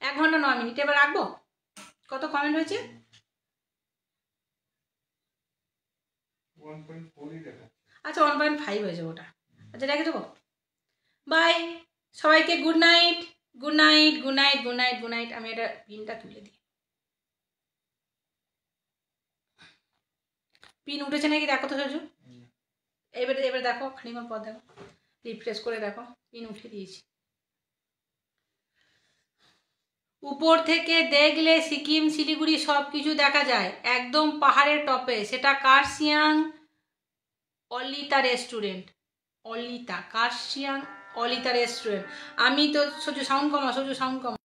1 ঘন্টা 9 মিনিট। এবার রাখবো? কত কমেন্ট হয়েছে? 1.4 আচ্ছা 1.5 হয়েছে ওটা। আচ্ছা রেখে দেবো। বাই সবাইকে, good night, good night, good night, good night, good night. আমি এটা পিনটা তুলে দিই। পিন উঠেছে নাকি দেখো তো সজু। এবার দেখো, খানিক্ষণ পর দেখো, রিফ্রেশ করে দেখো, পিন উঠে দিয়েছি। উপর থেকে দেখলে সিকিম শিলিগুড়ি সব কিছু দেখা যায়, একদম পাহাড়ের টপে। সেটা কার্শিয়াং অলিতা রেস্টুরেন্ট। অলিতা, কার্শিয়াং অলিতা রেস্টুরেন্ট। আমি তো সজু সাউন্ড কমা, সজু সাউন্ড কমা।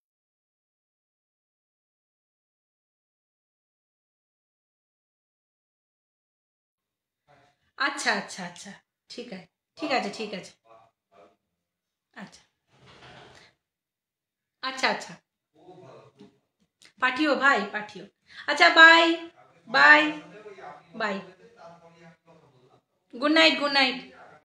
আচ্ছা আচ্ছা আচ্ছা, ঠিক আছে ঠিক আছে ঠিক আছে। আচ্ছা আচ্ছা আচ্ছা, পাঠিও ভাই, পাঠিও। আচ্ছা by bye by, good night, good night.